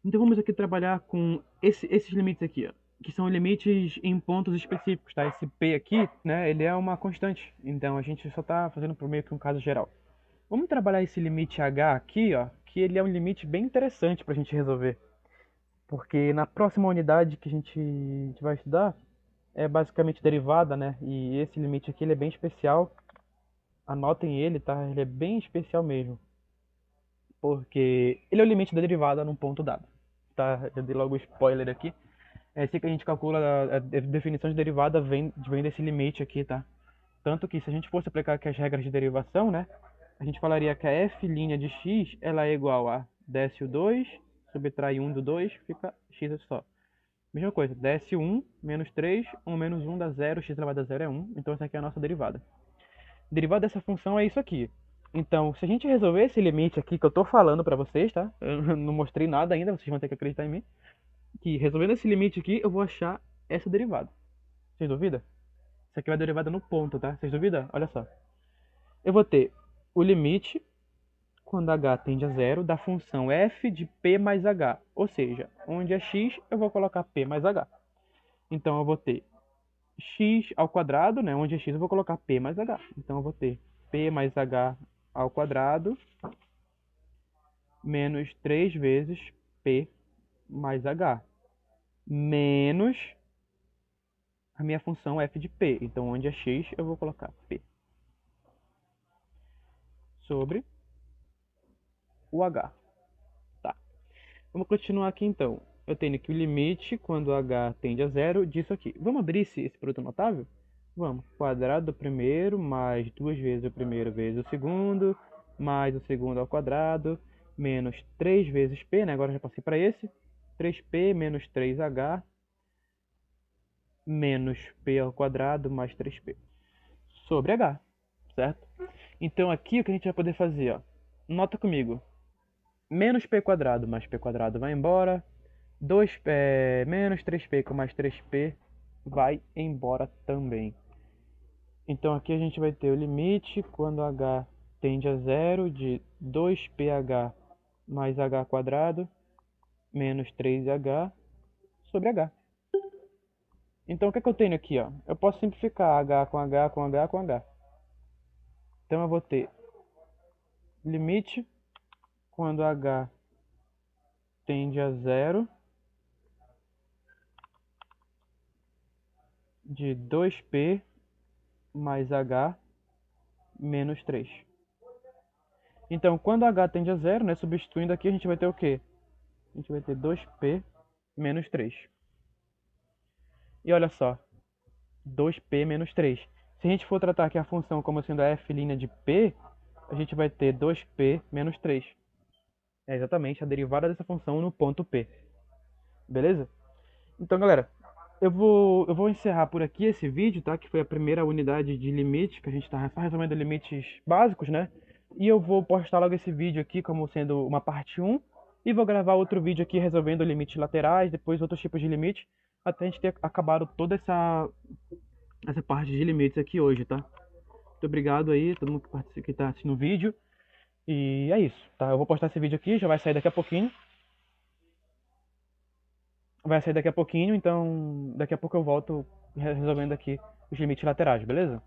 Então vamos aqui trabalhar com esses limites aqui, ó, que são limites em pontos específicos, tá? Esse P aqui, né, ele é uma constante, então a gente só está fazendo por meio que um caso geral. Vamos trabalhar esse limite H aqui, ó, que ele é um limite bem interessante para a gente resolver, porque na próxima unidade que a gente vai estudar é basicamente derivada, né, e esse limite aqui ele é bem especial, anotem ele, tá? Ele é bem especial mesmo, porque ele é o limite da derivada num ponto dado, tá? Eu dei logo o spoiler aqui. É assim que a gente calcula a definição de derivada vem desse limite aqui, tá? Tanto que se a gente fosse aplicar aqui as regras de derivação, né? A gente falaria que a f' de x ela é igual a desce o 2, subtrai 1 do 2, fica x só. Mesma coisa, desce 1, menos 3, 1 menos 1 dá 0, x elevado a 0 é 1. Então essa aqui é a nossa derivada. Derivada dessa função é isso aqui. Então, se a gente resolver esse limite aqui que eu tô falando pra vocês, tá? Eu não mostrei nada ainda, vocês vão ter que acreditar em mim. Que resolvendo esse limite aqui, eu vou achar essa derivada. Vocês duvidam? Isso aqui vai derivada no ponto, tá? Vocês duvidam? Olha só. Eu vou ter o limite, quando h tende a zero, da função f de p mais h. Ou seja, onde é x, eu vou colocar p mais h. Então eu vou ter x ao quadrado, né? Onde é x, eu vou colocar p mais h. Então eu vou ter p mais h ao quadrado menos 3 vezes p mais h. Menos a minha função f de p. Então, onde é x, eu vou colocar p. Sobre o h. Tá. Vamos continuar aqui, então. Eu tenho aqui o limite, quando h tende a zero, disso aqui. Vamos abrir esse produto notável? Vamos. Quadrado do primeiro, mais 2 vezes o primeiro vezes o segundo, mais o segundo ao quadrado, menos 3 vezes p, né? Agora eu já passei para esse. 3p menos 3h, menos p ao quadrado, mais 3p. Sobre h, certo? Então aqui o que a gente vai poder fazer, ó. Nota comigo. Menos p quadrado mais p quadrado vai embora. Menos 3p com mais 3p vai embora também. Então aqui a gente vai ter o limite quando h tende a zero de 2ph mais h quadrado menos 3h sobre h. Então o que é que eu tenho aqui, ó? Eu posso simplificar h com h com h com h. Então eu vou ter limite quando h tende a zero de 2p mais h menos 3. Então, quando h tende a zero, né, substituindo aqui, a gente vai ter o quê? A gente vai ter 2p menos 3. E olha só, 2p menos 3. Se a gente for tratar aqui a função como sendo a f' de p, a gente vai ter 2p menos 3. É exatamente a derivada dessa função no ponto P. Beleza? Então, galera, eu vou encerrar por aqui esse vídeo, tá? Que foi a primeira unidade de limite, que a gente tá só resolvendo limites básicos, né? E eu vou postar logo esse vídeo aqui como sendo uma parte 1. E vou gravar outro vídeo aqui resolvendo limites laterais, depois outros tipos de limite, até a gente ter acabado toda essa parte de limites aqui hoje, tá? Muito obrigado aí, todo mundo que tá assistindo o vídeo. E é isso, tá? Eu vou postar esse vídeo aqui, já vai sair daqui a pouquinho. Vai sair daqui a pouquinho, então daqui a pouco eu volto resolvendo aqui os limites laterais, beleza?